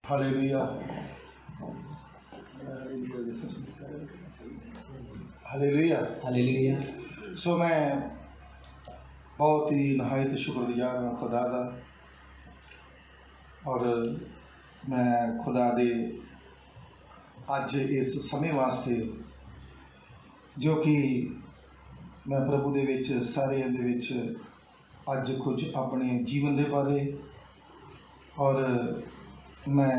Hallelujah hallelujah hallelujah. सो मैं बहुत ही नहायत शुक्रगुजार हाँ खुदा का। और मैं खुदा दे अज इस समय वास्ते जो कि मैं प्रभु दे विच सारिਆਂ दे विच अज कुछ अपने जीवन दे बारे और मैं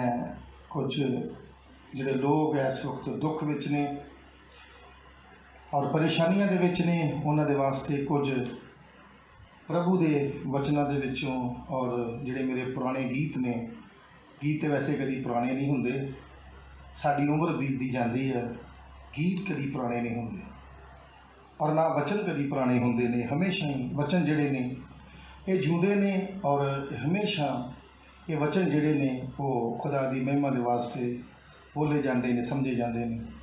कुछ जिहड़े लोग इस वक्त दुख विच ने और परेशानियां दे विच ने उन्हां दे वास्ते कुछ प्रभु दे वचनां दे विचों और जिहड़े मेरे पुराने गीत ने, गीत तो वैसे कभी पुराने नहीं होंदे, साडी उम्र बीतदी जाती है, गीत कभी पुराने नहीं होंदे और ना वचन कभी पुराने होंदे ने। हमेशा ही वचन जिहड़े ने ये जिउंदे ने और हमेशा ये वचन जिहड़े ने वो खुदा दी महिमा दे वास्ते बोले जाते हैं, समझे जाते हैं।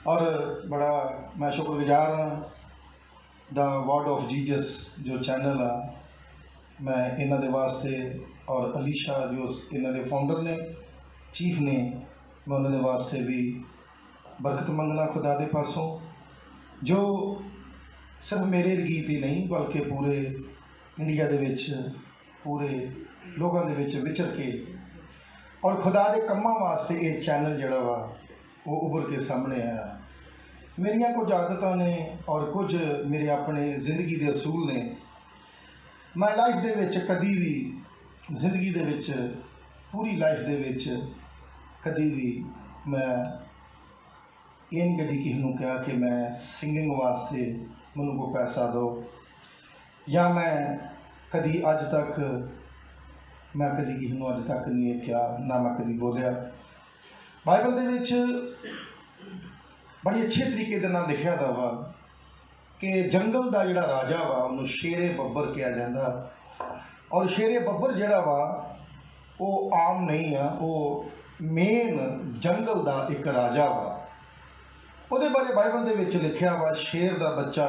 और बड़ा मैं शुक्रगुजार हाँ द वर्ड ऑफ जीजस जो चैनल आ, मैं इन्हां दे वास्ते और अलीशा जो इन्हां दे फाउंडर ने, चीफ ने, मैं उन्हां दे वास्ते भी बरकत मंगना खुदा दे पासों, जो सिर्फ मेरे गीत ही नहीं बल्कि पूरे इंडिया दे विच पूरे लोगों दे विच विचर के और खुदा दे कम्मां वास्ते ये चैनल जिहड़ा वा वो उभर के सामने आया। मेरिया कुछ आदतां ने और कुछ मेरे अपने जिंदगी के असूल ने। मैं लाइफ दे विच कदी भी जिंदगी दे विच पूरी लाइफ दे विच कदी भी मैं ये नहीं कदी किसी को कहा कि मैं सिंगिंग वास्ते मैनूं कोई पैसा दो, या मैं कदी अज तक मैं कदी किसी को अज तक नहीं कहा, ना मैं कदी बोलिया। बाइबल दे विच बड़ी अच्छे तरीके दे नाल लिखिया दा वा कि जंगल का जिहड़ा राजा वा उन्होंने शेरे बब्बर कहा जाता, और शेरे बब्बर जिहड़ा वा वो आम नहीं आ, वो मेन जंगल का एक राजा वा। ਉਹਦੇ बारे बाइबल दे विच लिखिया वा शेर का बच्चा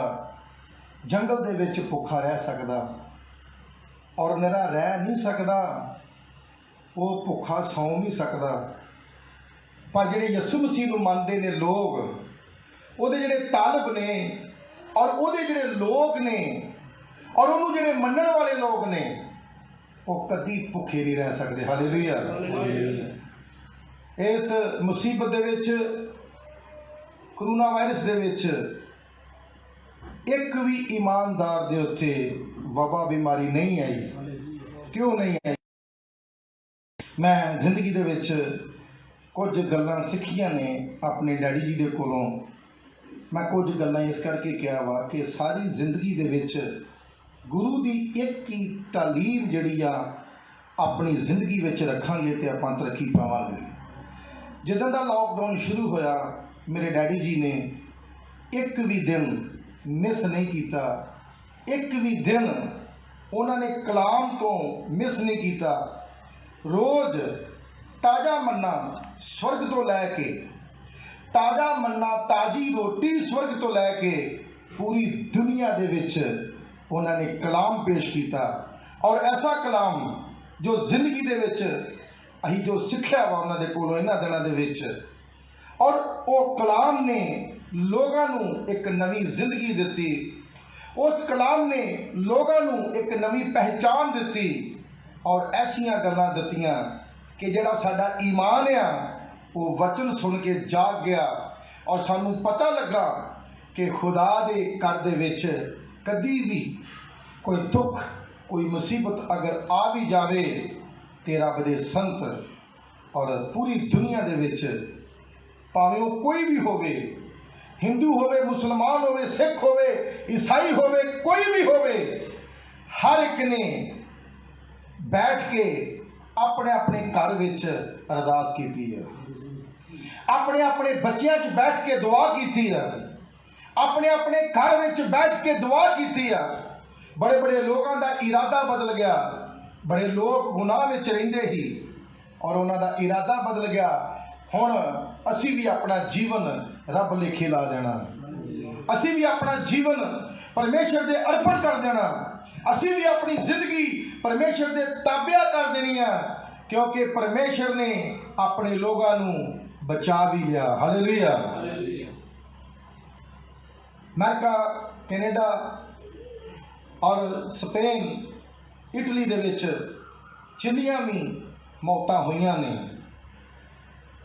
जंगल दे विच भुखा रह सकदा और निरा रह नहीं सकदा, वो भुखा सौ नहीं सकदा। पर जिहड़े यसू मसीह नूं मनदे ने लोग, ਉਹਦੇ ਜਿਹੜੇ तालब ने और ਉਹਦੇ ਜਿਹੜੇ लोग ने और ਉਹਨੂੰ ਜਿਹੜੇ ਮੰਨਣ वाले लोग ने, वो कदी भुखे नहीं रह सकते। हालेलुया। इस मुसीबत दे विच कोरोना वायरस दे विच एक भी ईमानदार दे उत्ते वबा बीमारी नहीं आई। क्यों नहीं आई? मैं जिंदगी दे विच कुछ गल्लां सिखियां ने अपने डैडी जी दे कोलों। मैं कुछ गल्लां इस करके कहा वा कि सारी जिंदगी दे विच गुरु दी एक ही तालीम जिहड़ी आ अपनी जिंदगी विच रखांगे ते आपां तरक्की पावांगे। जिद्दां दा लॉकडाउन शुरू होया, मेरे डैडी जी ने एक भी दिन मिस नहीं किया, एक भी दिन उन्होंने कलाम तो मिस नहीं किया। रोज़ ताज़ा मन्ना स्वर्ग तो लैके, ताज़ा मन्ना ताज़ी रोटी स्वर्ग तो लैके पूरी दुनिया दे विच उन्होंने कलाम पेश किया। और ऐसा कलाम जो जिंदगी दे विच अहीं जो सिक्ख्या वा उन्हां दे कोलों इन्हां दिनां दे विच, और वो कलाम ने लोगों नूं एक नवी जिंदगी दी। उस कलाम ने लोगों नूं एक नवी पहचान दी और ऐसियां गल्लां दित्तियां कि जिहड़ा साडा ईमान आ वो वचन सुन के जाग गया और सानू पता लगा कि खुदा दे घर दे विच कदी भी कोई दुख कोई मुसीबत अगर आ भी जाए, तेरा बड़े संत और पूरी दुनिया दे विच भावें वो कोई भी होवे, हिंदू होवे, मुसलमान होवे, सिख होवे, ईसाई होवे, कोई भी होवे, हर एक ने बैठ के अपने अपने घर विच अरदास की है, अपने अपने बच्चों च बैठ के दुआ की है, अपने अपने घर विच बैठ के दुआ की है। बड़े बड़े लोगों का इरादा बदल गया, बड़े लोग गुनाह विच रहिंदे ही और उन्हां दा इरादा बदल गया। हुण असी भी अपना जीवन रब लेखे ला देना, असी भी अपना जीवन परमेश्वर दे अर्पण कर देना, असी भी अपनी जिंदगी परमेश्वर दे ताबिया कर देनी है। क्योंकि परमेश्वर ने अपने लोगों को बचा भी लिया। हालेलुया। अमेरिका, कैनेडा और स्पेन, इटली दे विच जिन्नियां भी मौतां होईयां ने,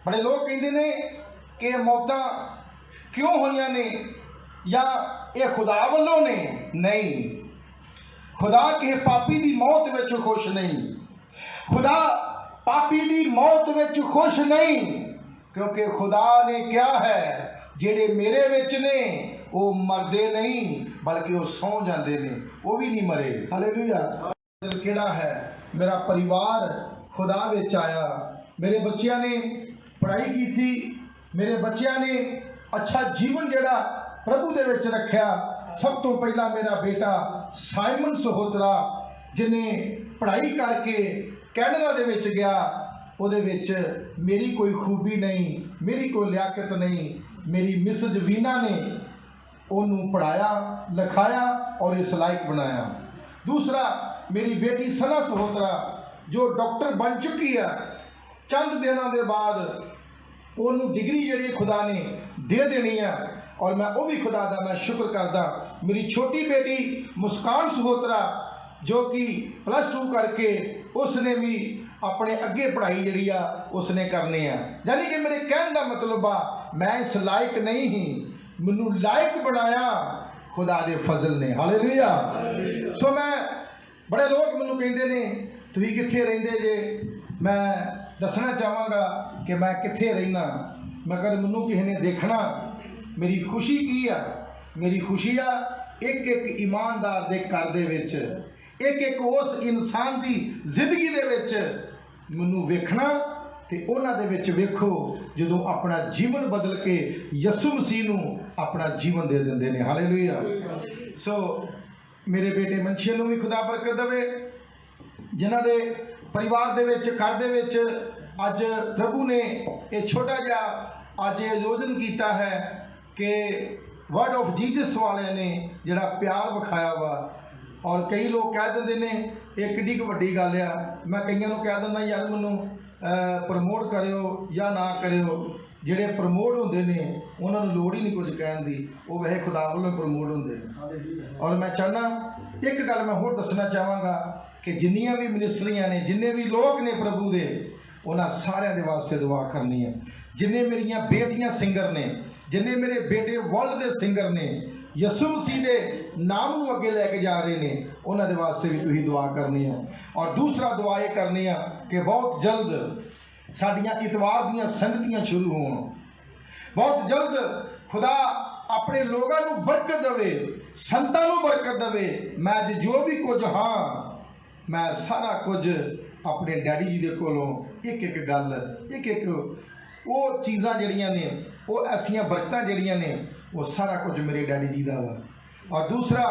बड़े लोग कहते ने कि मौतां क्यों होईयां ने या ये खुदा वालों ने। नहीं, खुदा किसी पापी की मौत विच खुश नहीं। खुदा पापी की मौत विच खुश नहीं, क्योंकि खुदा ने क्या है, जेड़े मेरे विच ने वो मरदे नहीं बल्कि वो सौ जाते ने, वो भी नहीं मरे। हालेलुया। केड़ा है, मेरा परिवार खुदा विच आया, मेरे बच्चों ने पढ़ाई की थी, मेरे बच्चों ने अच्छा जीवन जेड़ा प्रभु दे विच रखा। सब तो पहला मेरा बेटा साइमन सहोत्रा, जिन्हें पढ़ाई करके कैनेडा दे विच गया, उहदे विच मेरी कोई खूबी नहीं, मेरी कोई लियाकत नहीं, मेरी मिसेज वीना ने उन्होंने पढ़ाया लिखाया और इस लायक बनाया। दूसरा, मेरी बेटी सना सहोत्रा जो डॉक्टर बन चुकी है, चंद दिनों के बाद उन्होंने डिग्री जी खुदा ने दे देनी है, और मैं वो भी खुदा का मैं शुक्र करदा। मेरी छोटी बेटी मुस्कान सहोत्रा जो कि +2 करके उसने भी अपने अगे पढ़ाई जी उसने करनी है। यानी कि मेरे कहने का मतलब आ, मैं इस लायक नहीं ही, मैनू लायक बनाया खुदा दे फजल ने। हालेलुया। सो मैं बड़े लोग मैनू कहते ने तुसीं कित्थे रहिंदे जे, मैं दसना चाहांगा कि मैं कित्थे रहना, मगर मैनू किसी ने देखना। मेरी खुशी की आ, मेरी खुशी आ एक एक ईमानदार दे घर दे विच, एक एक उस इंसान की जिंदगी दे विच मैनू वेखना, ते उन्हां दे विच वेखो जदों अपना जीवन बदल के यसु मसीह नू अपना जीवन दे दिंदे ने। हालेलुया। सो मेरे बेटे मंशिया नू भी खुदा बरकत देवे, जिन्हां दे परिवार दे विच घर दे विच अज प्रभु ने एक छोटा जिहा अज आयोजन किया है कि वर्ड ऑफ जीसस वाले ने जिहड़ा प्यार विखाया वा। और कई लोग कह देंगे ने एक किड्डी क वड्डी गल आ, मैं कईयां नूं कह दिंदा यार मैनू प्रमोट करियो या ना करियो। जिहड़े प्रमोट होंदे ने उन्हां नूं लोड़ ही नहीं कुछ कहण दी, वो वैसे खुदा वालों प्रमोट होंदे ने। और मैं चाहना एक गल मैं होर दसना चाहांगा कि जिन्नियां भी मिनिस्ट्रियां ने, जिन्ने भी लोग ने प्रभु दे, उन्हां सारिਆਂ दे वास्ते दुआ करनी है। जिन्ने मेरियां बेटियां सिंगर ने, जिन्ने मेरे बेटे वर्ल्ड दे सिंगर ने, यसु मसीह के नाम नूं अगे लैके जा रहे हैं, उन्होंने वास्ते भी तुसीं दुआ करनी है। और दूसरा दुआ ये करनी है कि बहुत जल्द साडियां इतवार दीयां संगतियां शुरू होण, बहुत जल्द खुदा अपने लोगों को बरकत देवे, संतां नूं बरकत देवे। मैं जो भी कुछ हाँ, मैं सारा कुछ अपने डैडी जी दे कोलों एक एक गल, एक एक वो चीज़ां जिहड़ियां ने, वो ऐसियां बरकतां जिहड़ियां ने, वो सारा कुछ मेरे डैडी जी का वा। और दूसरा,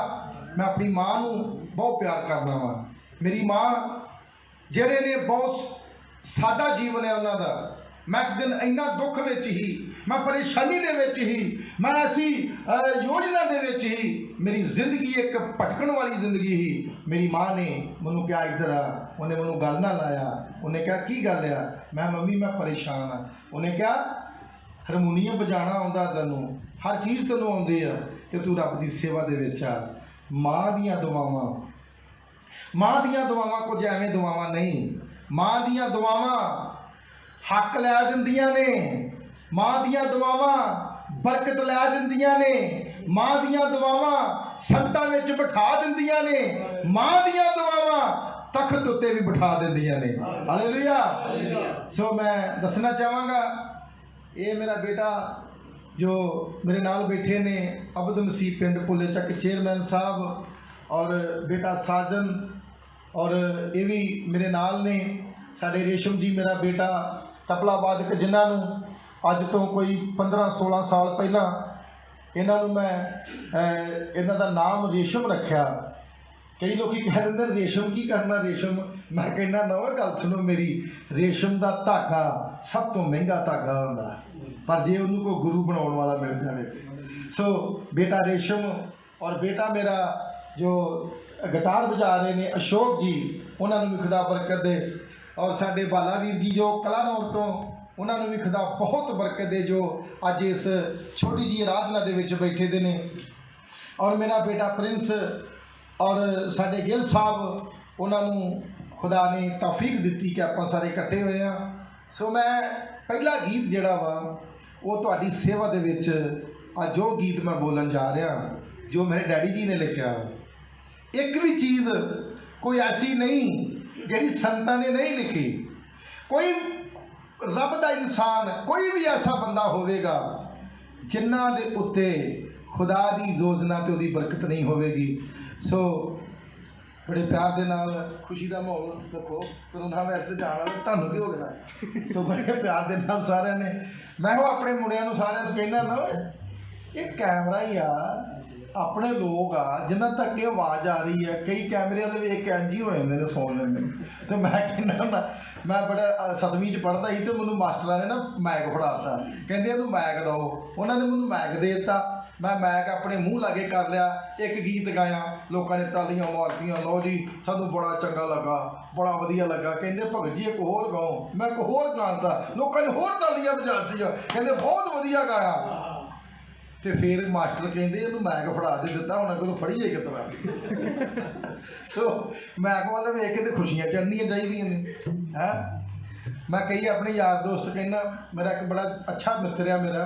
मैं अपनी माँ नूं बहुत प्यार करना वा। मेरी माँ जिहड़े ने बहुत सादा जीवन है उन्हां दा। मैं एक दिन इन्ना दुख विच ही, मैं परेशानी दे विच ही, मैं ऐसी योजना दे विच ही, मेरी जिंदगी एक भटकण वाली जिंदगी ही। मेरी माँ ने मैनू क्या इधर आ, उन्हें मैनू गल ना लाया, उन्हें कहा की गल आ, मैं मम्मी मैं परेशान हाँ। उन्हें कहा हारमोनीयम बजाना आउंदा तैनूं, हर चीज़ तैनूं आउंदी आ, ते तू रब की सेवा दे विच आ। माँ दियां दुआवां, माँ दियां दुआवां कुछ एवें दुआवां नहीं, माँ दियां दुआवां हक लै दिंदियां ने, माँ दियां दुआवां बरकत लै दिंदियां ने, माँ दियां दुआवां संतां विच बिठा दिंदियां ने, माँ दियां दुआवां तख्त उत्ते भी बिठा दिंदियां ने। हालेलुया। सो मैं दसना चाहांगा, ये मेरा बेटा जो मेरे नाल बैठे ने अब्दुल मसीह पिंड पुले चक चेयरमैन साहब, और बेटा साजन, और ये भी मेरे नाल ने साडे रेशम जी मेरा बेटा तबला वादक, जिन्होंने अज तो कोई 15-16 साल पहला इन्हों मैं इन्हों का नाम रेशम रखा। कई लोग कह देंगे रेशम की करना, रेशम, मैं कहना ना गल सुनो मेरी, रेशम का धागा सब तो महंगा धागा होंदा, पर जे उन्होंने कोई गुरु बनाने वाला मिल जाए। सो बेटा रेशम, और बेटा मेरा जो गिटार बजा रहे हैं अशोक जी, उन्होंने भी खुदा बरकत दे। और साडे बाला वीर जी जो कलानौर तो उन्होंने भी खुदा बहुत बरकत दे, जो अज इस छोटी जी आराधना दे विच बैठे दे ने। और मेरा बेटा प्रिंस और साडे गिल साहब उन्होंने खुदा ने तौफीक दी कि आप सारे इकट्ठे हुए हैं। सो मैं पहला गीत जिहड़ा वा वो तुहाडी सेवा दे विच अज जो गीत मैं बोलन जा रहा, जो मेरे डैडी जी ने लिखा, एक भी चीज़ कोई ऐसी नहीं जिहड़ी संतां ने नहीं लिखी। कोई रब दा इंसान, कोई भी ऐसा बंदा होवेगा जिन्हां दे उत्ते खुदा दी योजना ते उहदी बरकत नहीं होवेगी। सो बड़े प्यार दे नाल खुशी का माहौल रखो, करोना वैसे जाना तुहानूं की हो गया। सो बड़े प्यार दे नाल सारिਆਂ ने, मैं वो अपने मुंडिਆਂ ਨੂੰ सारिਆਂ ਨੂੰ कहना ना, ये कैमरा ही आ, अपने लोग आ जिन्हां तक ये आवाज़ आ रही है, कई कैमरे वाले वेख के इंज ही हो जाते हैं, सौ लेंदे। तो मैं कहना ना, मैं बड़ा 7वीं च पढ़ता ही तो मैनू मास्टरां ने ना मैक फड़ाता, कहंदे इहनूं मैक दो। उन्होंने मैनू मैक दे दिता, मैं मैक अपने मूँह लागे कर लिया, एक गीत गाया, लोगों ने तालियां मारतियां, लो जी सानू बड़ा चंगा लगा, बड़ा वधिया लगा। कहंदे भगत जी एक होर गाओ, मैं एक होर गाता, लोगों ने होर तालियां बजातियां, कहंदे बहुत वधिया गाया। तो फिर मास्टर कहते इन्हूं मैक फड़ा दे दिता, हुण अगों फड़ीए कितना। सो मैक वाले वेख के तो खुशियां चढ़नियां चाहिए ने है। मैं कई अपने यार दोस्त कहना, मेरा एक बड़ा अच्छा मित्र है मेरा,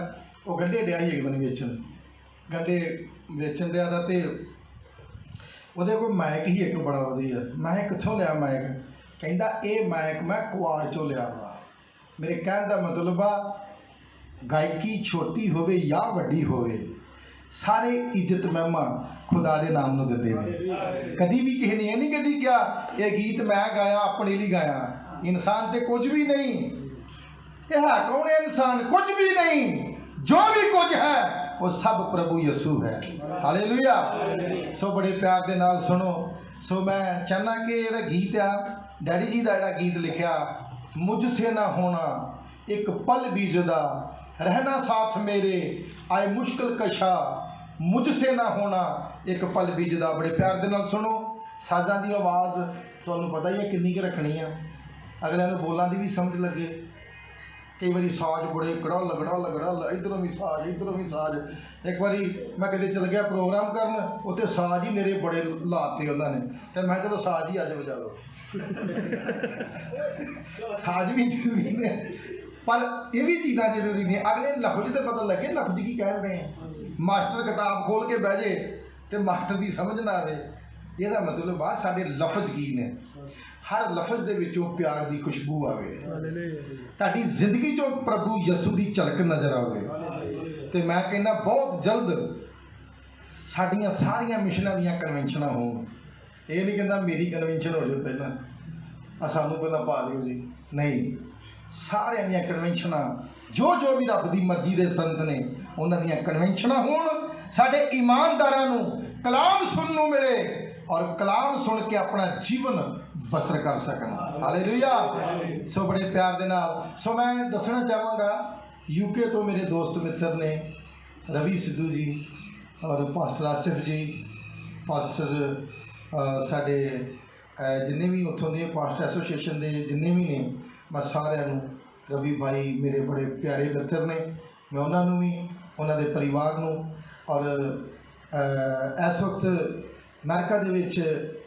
वो गंढे डिया ही एक दिन वेचन, गंढे वेचन दिया था, तो वो कोल मैक ही एक बड़ा वधिया। मैं कित्थों लिया मैक? कहता ये मैक मैं कुआड़ चों लिया वा। मेरे कहण दा मतलब आ, गायकी छोटी होवे या वड्डी होवे, सारे इज्जत महिमा खुदा दे नाम नूं दिंदे ने। कदी भी किसी ने यह नहीं कदी क्या ये गीत मैं गाया अपने लिए गाया। इंसान ते कुछ भी नहीं, यह है कौन है इंसान? कुछ भी नहीं, जो भी कुछ है वो सब प्रभु यसू है। हालेलुया। सो बड़े प्यार दे नाल सुनो। सो मैं चाहना कि ये गीत आ डैडी जी का, जो गीत लिखा, मुझसे ना होना एक पल भी जुदा, रहना साथ मेरे आए मुश्किल कशा, मुझसे ना होना एक पल भी जुदा। बड़े प्यार दे नाल सुनो। साजां दी आवाज़ तुहानूं पता ही है किन्नी क रखनी है, अगले नूं बोलां दी भी समझ लगे। कई बारी साज बड़े कड़ल कड़ल कड़ल, इधरों भी साज इधरों भी साज। एक बारी मैं किते चल गया प्रोग्राम करन, उत्ते साज ही मेरे बड़े लाते उन्होंने, तो मैं चलो साज ही अज बजा लो। साज भी जरूरी ने, पर ये भी चीज़ां जरूरी ने। अगले लफ्ज तो पता लगे लफ्ज की कह रहे हैं। मास्टर किताब खोल के बह जाए तो मास्टर की समझ ना आए, यदा मतलब आ साडे लफ्ज की ने, हर लफ्ज दे विचों प्यार की खुशबू आवे, ताडी जिंदगी चों प्रभु यसू की झलक नज़र आवे। तो मैं कहना बहुत जल्द साडियां सारियां मिशनां दियां कन्वेंशनां होण। ये नहीं कहता मेरी कन्वेंशन हो जाए पहला, सानू पहला पा दिओ जी, नहीं, सारियां दियां कन्वेंशनां जो जो भी रब की मर्जी के संत ने उन्हां दियां कन्वेंशनां होण। साडे ईमानदारां नूं कलाम सुनने नूं मिले और कलाम सुन के अपना जीवन बसर कर सकन। हालेलुया। सो बड़े प्यार दे नाल सो मैं दसना चाहांगा, यूके तो मेरे दोस्त मित्र ने रवि सिद्धू जी और पास्टर आसिफ जी, पास्टर साडे जिन्ने भी उत्थों दे पास्टर एसोसीएशन के जिन्ने भी ने, मैं सारिਆਂ ਨੂੰ, रवि भाई मेरे बड़े प्यारे मित्र ने, मैं उन्होंने भी उन्होंने परिवार ਨੂੰ, और इस वक्त अमेरिका दे विच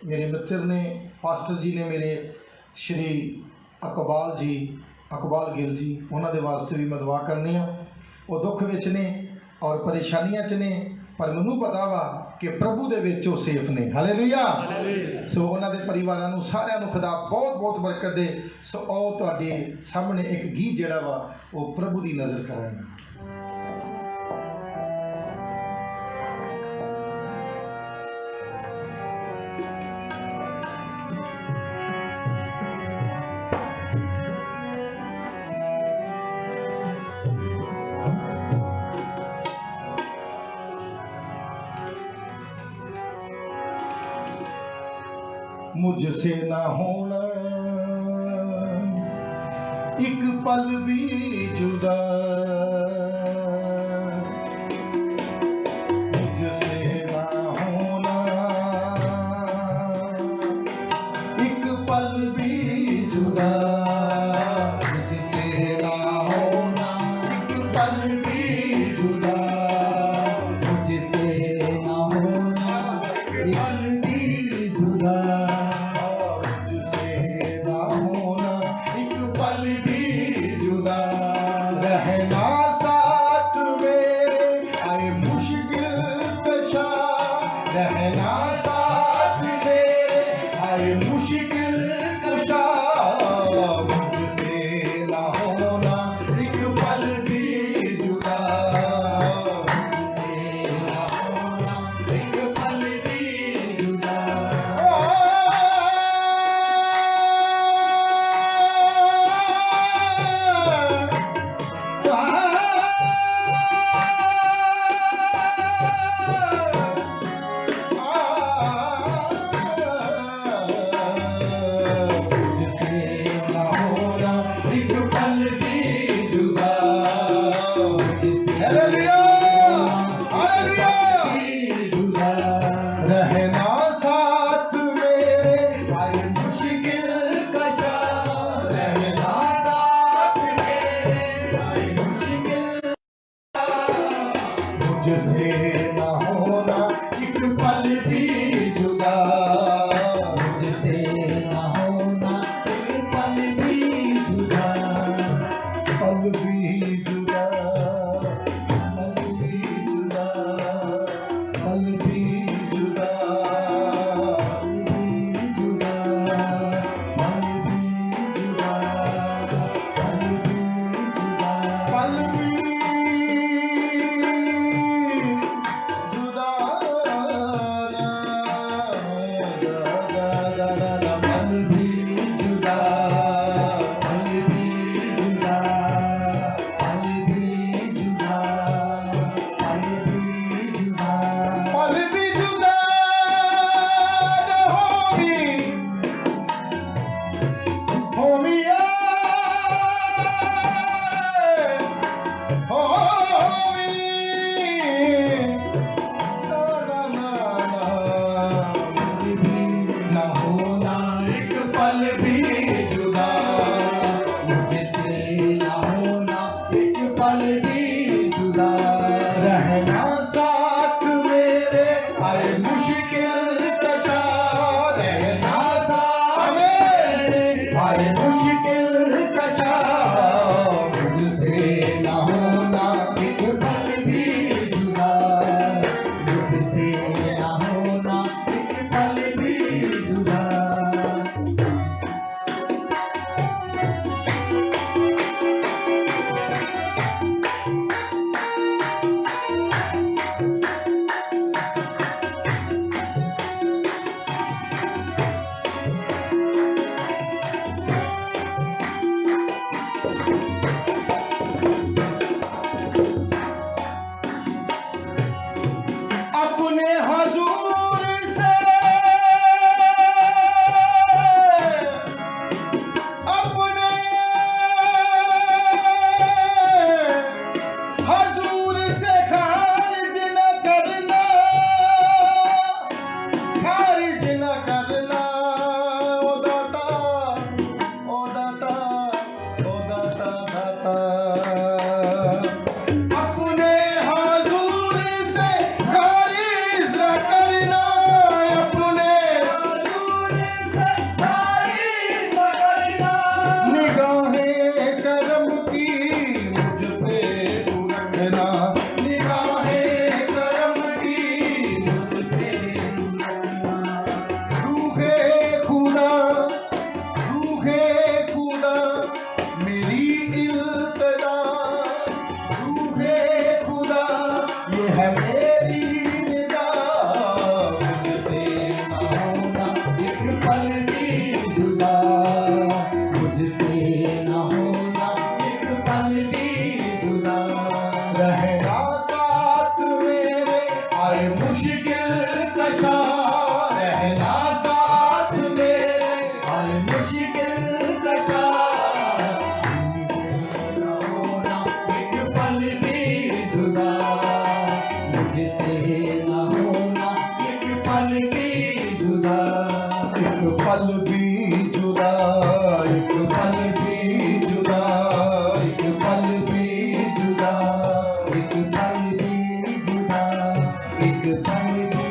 मेरे मित्र ने, पास्टर जी ने मेरे श्री अकबाल जी, अकबाल गिल जी, उन्होंने वास्ते भी मैं दुआ करनी आ। वो दुख विच ने और परेशानियां च ने, पर मैनू पता वा कि प्रभु दे विच वो सेफ ने। हालेलुया। सो उन्होंने परिवारां नूं सारिਆਂ नूं खुदा बहुत बहुत बरकत दे। सो आओ तुहाडे सामने एक गीत जिहड़ा वा वो प्रभु दी नज़र करांगे। मुझसे ना होना एक पल भी जुदा, मुझसे ना होना एक पल भी जुदा, पल भी जुदा, मुझसे न होना एक पल भी जुदा। रहना साथ मेरे आए मुश्किल कशा, रहना साथ मेरे आए मुश्किल कशा, न होना एक पल भी जुदा, मुझसे न होना एक पल भी जुदा। एक पल भी जुदा, एक पल भी जुदा, एक पल भी जुदा, एक पल भी जुदा, एक पल भी।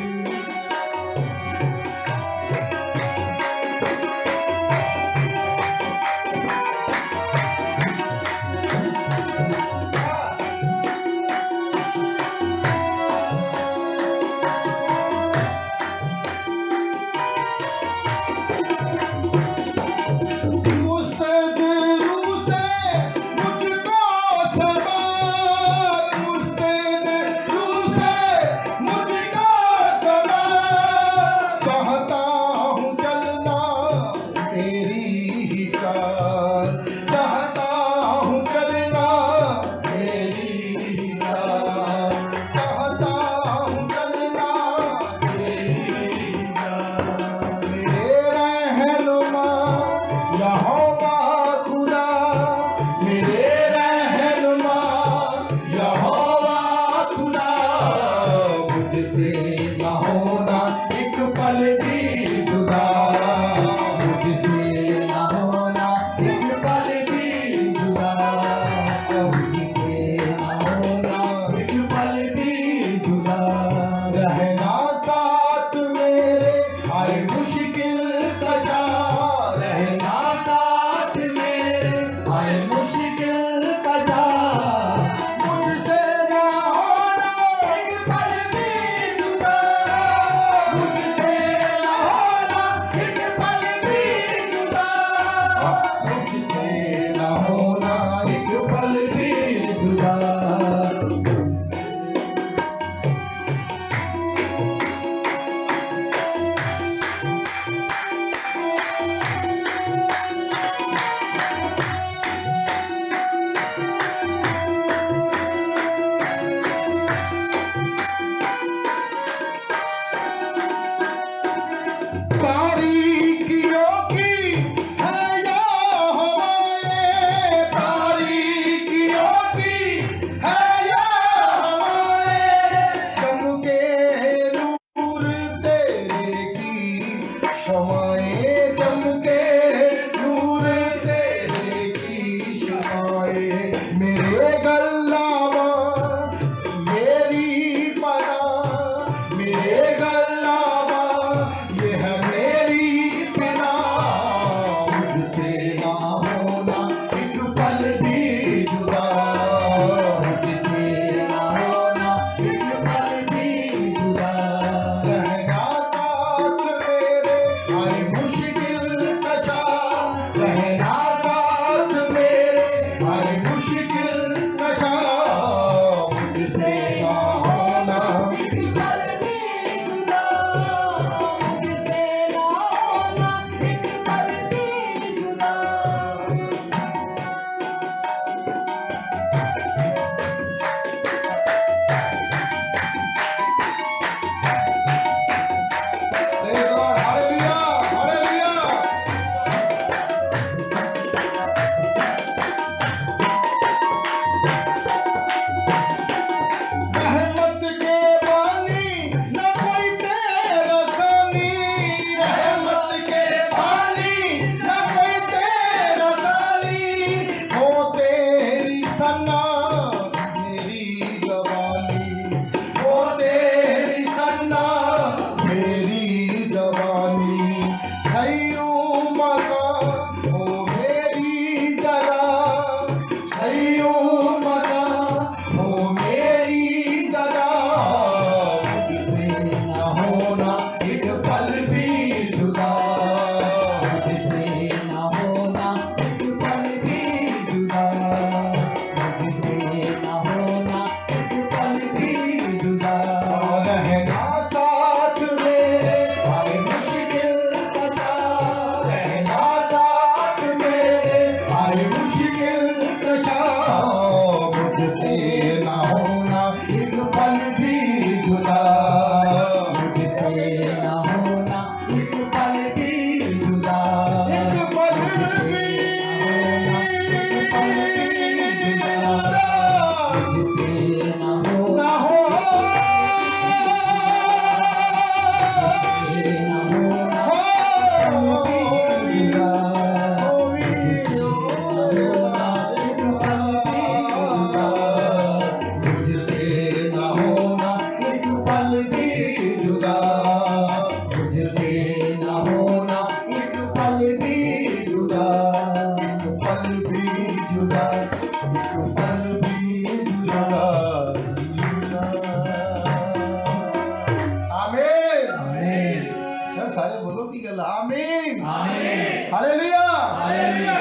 आमीन आमीन हालेलुया। हालेलुया।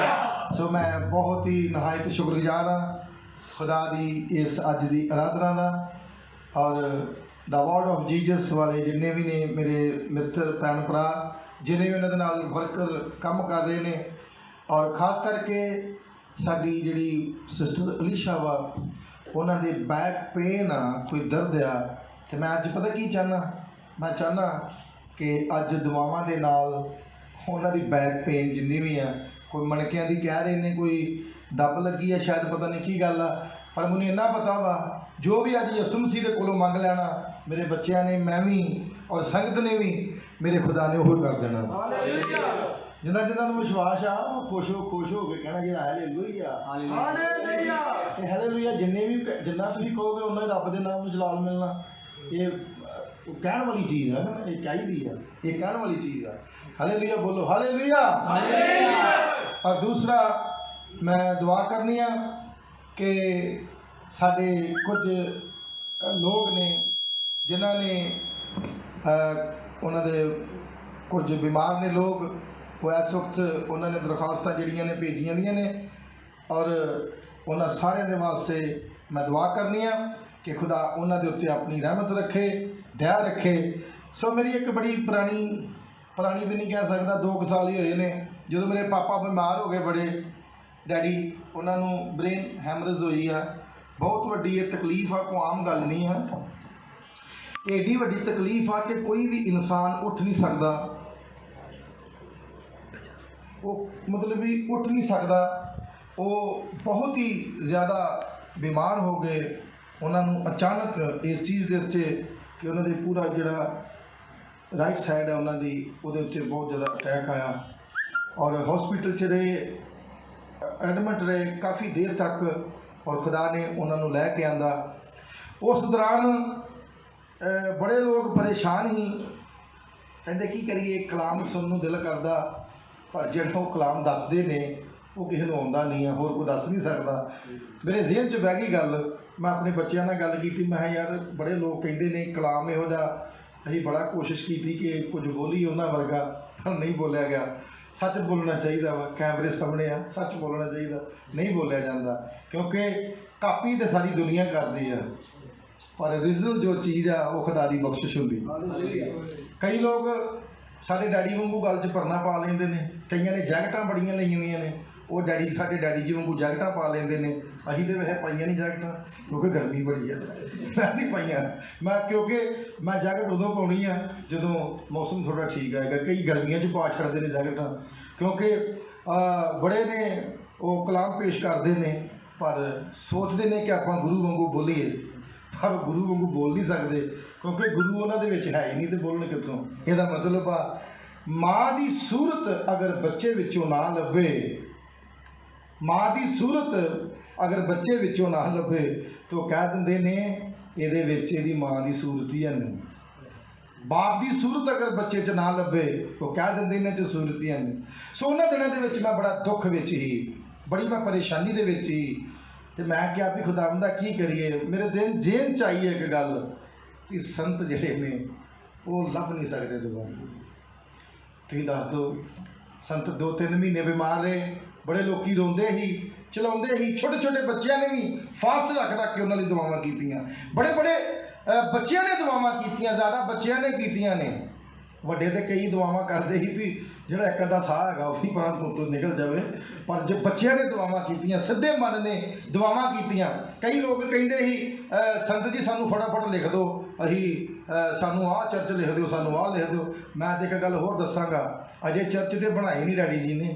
सो मैं बहुत ही नहायत शुक्रगुजार हाँ खुदा दी इस अज की आराधना का और द वर्ड ऑफ जीजस वाले जिन्ने भी ने मेरे मित्र भैन भरा जिन्हें भी उन्होंने नाल वर्कर काम कर रहे हैं और खास करके साडी जिहड़ी सिस्टर अलीशा वा उन्होंने बैक पेन आ कोई दर्द आ तो मैं अज पता की चाहना मैं चाहना कि अज दुआवां दे नाल उन्हों की बैक पेन जिन्नी भी आ कोई मणकियां दी कह रहे हैं कोई दब लगी है शायद पता नहीं की गल आ पर मैनूं इन्ना पता वा जो भी अज यसू मसीह दे कोलों मंग लैना मेरे बच्चों ने मैं भी और संगत ने भी मेरे खुदा ने वो कर देना। जिन्ना जिन्ना विश्वास आ खुश हो के कहना जी हालेलुया हालेलुया हालेलुया। जिन्ने भी जिन्ना तुसीं कहोगे उन्ना रब दे नाम नूं जलाल मिलना। ये कहण वाली चीज़ है ना ये चाहिदी है ये कहण वाली चीज़ है। हालेलुया बोलो हालेलुया। और दूसरा मैं दुआ करनी आ कि साडे कुछ लोग ने जिन्हां ने उन्होंने कुछ बीमार ने लोग वो इस वक्त उन्होंने दरखास्त जड़ियाँ ने भेजिया दी ने और उन्होंने सारे के वास्ते मैं दुआ करनी आ कि खुदा उन्होंने उत्ते अपनी रहमत रखे दया रखे। सो मेरी एक बड़ी पुरानी तो नहीं कह सकता 2 साल ही हुए ने जो मेरे पापा बीमार हो गए बड़े डैडी उन्होंने ब्रेन हैमरेज हुई है बहुत वड्डी ये तकलीफ आ कोई आम गल नहीं है एडी वड्डी तकलीफ आ कि कोई भी इंसान उठ नहीं सकता वो मतलब भी उठ नहीं सकता वो बहुत ही ज़्यादा बीमार हो गए उन्होंने अचानक इस चीज़ के उत्ते कि उन्होंने पूरा जोड़ा राइट साइड है उन्होंने वो बहुत ज़्यादा अटैक आया और हॉस्पिटल च रहे एडमिट रहे काफ़ी देर तक और खुदा ने उन्होंने लैके आंदा। उस दौरान बड़े लोग परेशान ही कहते की करिए कलाम सुनने दिल करता पर जो कलाम दसते ने वो किसी को आता नहीं है होर कोई दस नहीं सकता। मेरे जेहन च बह गई गल मैं अपने बच्चों नाल गल की मैं यार बड़े लोग कहते ने कलाम इहो जिहा असीं बड़ा कोशिश की कि कुछ बोली उन्होंने वर्गा पर नहीं बोलिया गया। सच बोलना चाहिए वा कैमरे सामने आ सच बोलना चाहिए नहीं बोलिया जाता क्योंकि कापी तो सारी दुनिया करती है पर ओरिजिनल जो चीज़ आ वो खुदा दी बख्शिश होंदी। कई लोग साढ़े डैडी वांगू गल च परना पा लेंदे ने कईयां ने जैकटां बड़ियां लईयां ने वो डैडी साढ़े डैडी जी वांगू जैकटां पा लेंदे ने असीं तो वैसे पाइयां नहीं जैकटां क्योंकि गर्मी बड़ी है मैं नहीं पाइयां मैं क्योंकि मैं जैकट उदों पाउणी आ जदों मौसम थोड़ा ठीक आएगा कई गर्मियों च पा छड़दे ने जैकटां क्योंकि बड़े ने वो कलाम पेश करते हैं पर सोचते हैं कि आपां गुरु वांगू बोलीए पर गुरु वांगू बोल नहीं सकते क्योंकि गुरु उन्होंने है ही नहीं तो बोलने कितों। यदा मतलब आ माँ की सूरत अगर बच्चे विचों ना लभे माँ की सूरत अगर बच्चे विचों ना लभे तो कह देंगे ने ये माँ की सूरत ही है नहीं। बाप की सूरत अगर बच्चे च ना लभे तो कह देंगे इन्हें च सूरत ही है नहीं। सो उन्होंने दिनों के मैं बड़ा दुख विच ही बड़ी मैं परेशानी दे विच ही तो मैं क्या भी खुदावंदा की करिए मेरे दिन जेन चाहिए एक गल कि संत जिहड़े ने वो लभ नहीं सकते दोबारा। तुसीं दस दो संत 2-3 महीने बीमार रहे बड़े लोग रोंदे ही चलाते ही छोटे छोटे बच्चों ने भी फास्ट रख रख के उन्होंने दुआवां कीतियां बड़े बड़े बच्चों ने दुआवां कीतियां ज़्यादा बच्चों ने कीतियां ने ਵੱਡੇ तो कई दुआवां करते ही भी ਜਿਹੜਾ एक अद्धा साह है वह भी पर तो निकल जाए पर जो बच्चों ने दुआवां कीतियां सिद्धे मन ने दुआवां कीतियां। कई लोग कहते ही संत जी सानू फटाफट लिख दो अही सानू आ चर्च लिख दो सानू आ लिख दो। मैं तो एक गल होर दसांगा अजे चर्च तो बनाई नहीं डैडी जी ने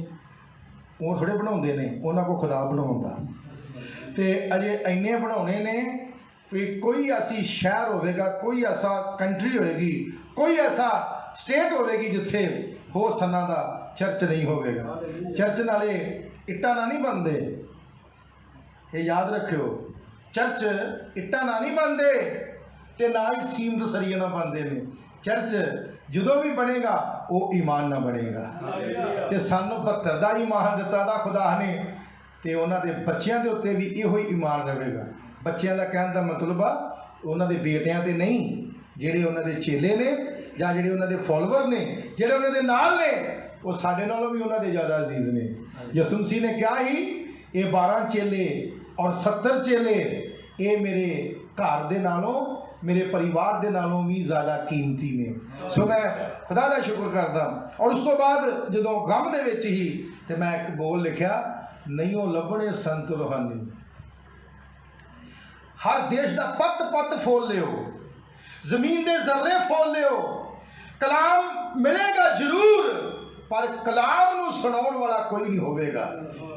वो थोड़े बनाते हैं उन्होंने को खुदा बनाउंदा तो अजे इन्ने बनाने ने भी कोई ऐसी शहर होगा कोई ऐसा कंट्री होएगी कोई ऐसा स्टेट होगी जिथे हो सन्ना का चर्च नहीं होगा। चर्च नाले इट्टा ना नहीं बनते ये याद रखियो चर्च इट्टा ना नहीं बनते तो ना ही सीमत सरिया ना बनते हैं। चर्च जो भी बनेगा वो ईमान ना बनेगा तो सानू 72 का ईमान दिता था खुदा ने तो उन्होंने बच्चों के उत्ते भी इहो ईमान रहेगा। बच्चों का कहने का मतलब आ उन्होंने बेटियां तो नहीं जेडे उन्होंने चेले ने ਜਾਂ ਜਿਹੜੇ ਉਹਨਾਂ ਦੇ ਫੋਲੋਵਰ ਨੇ, ਜਿਹੜੇ ਉਹਨਾਂ ਦੇ ਨਾਲ ਨੇ, ਉਹ ਸਾਡੇ ਨਾਲੋਂ ਵੀ ਉਹਨਾਂ ਦੇ ਜ਼ਿਆਦਾ ਅਜ਼ੀਜ਼ ਨੇ। ਯਿਸੂ ਮਸੀਹ ਨੇ ਕਿਹਾ ਹੀ ਇਹ 12 ਚੇਲੇ ਔਰ 70 ਚੇਲੇ ਇਹ ਮੇਰੇ ਘਰ ਦੇ ਨਾਲੋਂ, ਮੇਰੇ ਪਰਿਵਾਰ ਦੇ ਨਾਲੋਂ ਵੀ ਜ਼ਿਆਦਾ ਕੀਮਤੀ ਨੇ। ਸੋ ਮੈਂ ਖੁਦਾ ਦਾ ਸ਼ੁਕਰ ਕਰਦਾ। ਔਰ ਉਸ ਤੋਂ ਬਾਅਦ ਜਦੋਂ ਗਮ ਦੇ ਵਿੱਚ ਹੀ ਤੇ ਮੈਂ ਇੱਕ ਬੋਲ ਲਿਖਿਆ, ਨਹੀਂ ਉਹ ਲੱਭਣੇ ਸੰਤ ਰੂਹਾਨੀ। ਹਰ ਦੇਸ਼ ਦਾ ਪੱਤ ਪੱਤ ਫੋਲ ਲਿਓ, ਜ਼ਮੀਨ ਦੇ ਜ਼ਰਰੇ ਫੋਲ ਲਿਓ, ਕਲਾਮ ਮਿਲੇਗਾ ਜ਼ਰੂਰ, ਪਰ ਕਲਾਮ ਨੂੰ ਸੁਣਾਉਣ ਵਾਲਾ ਕੋਈ ਨਹੀਂ ਹੋਵੇਗਾ।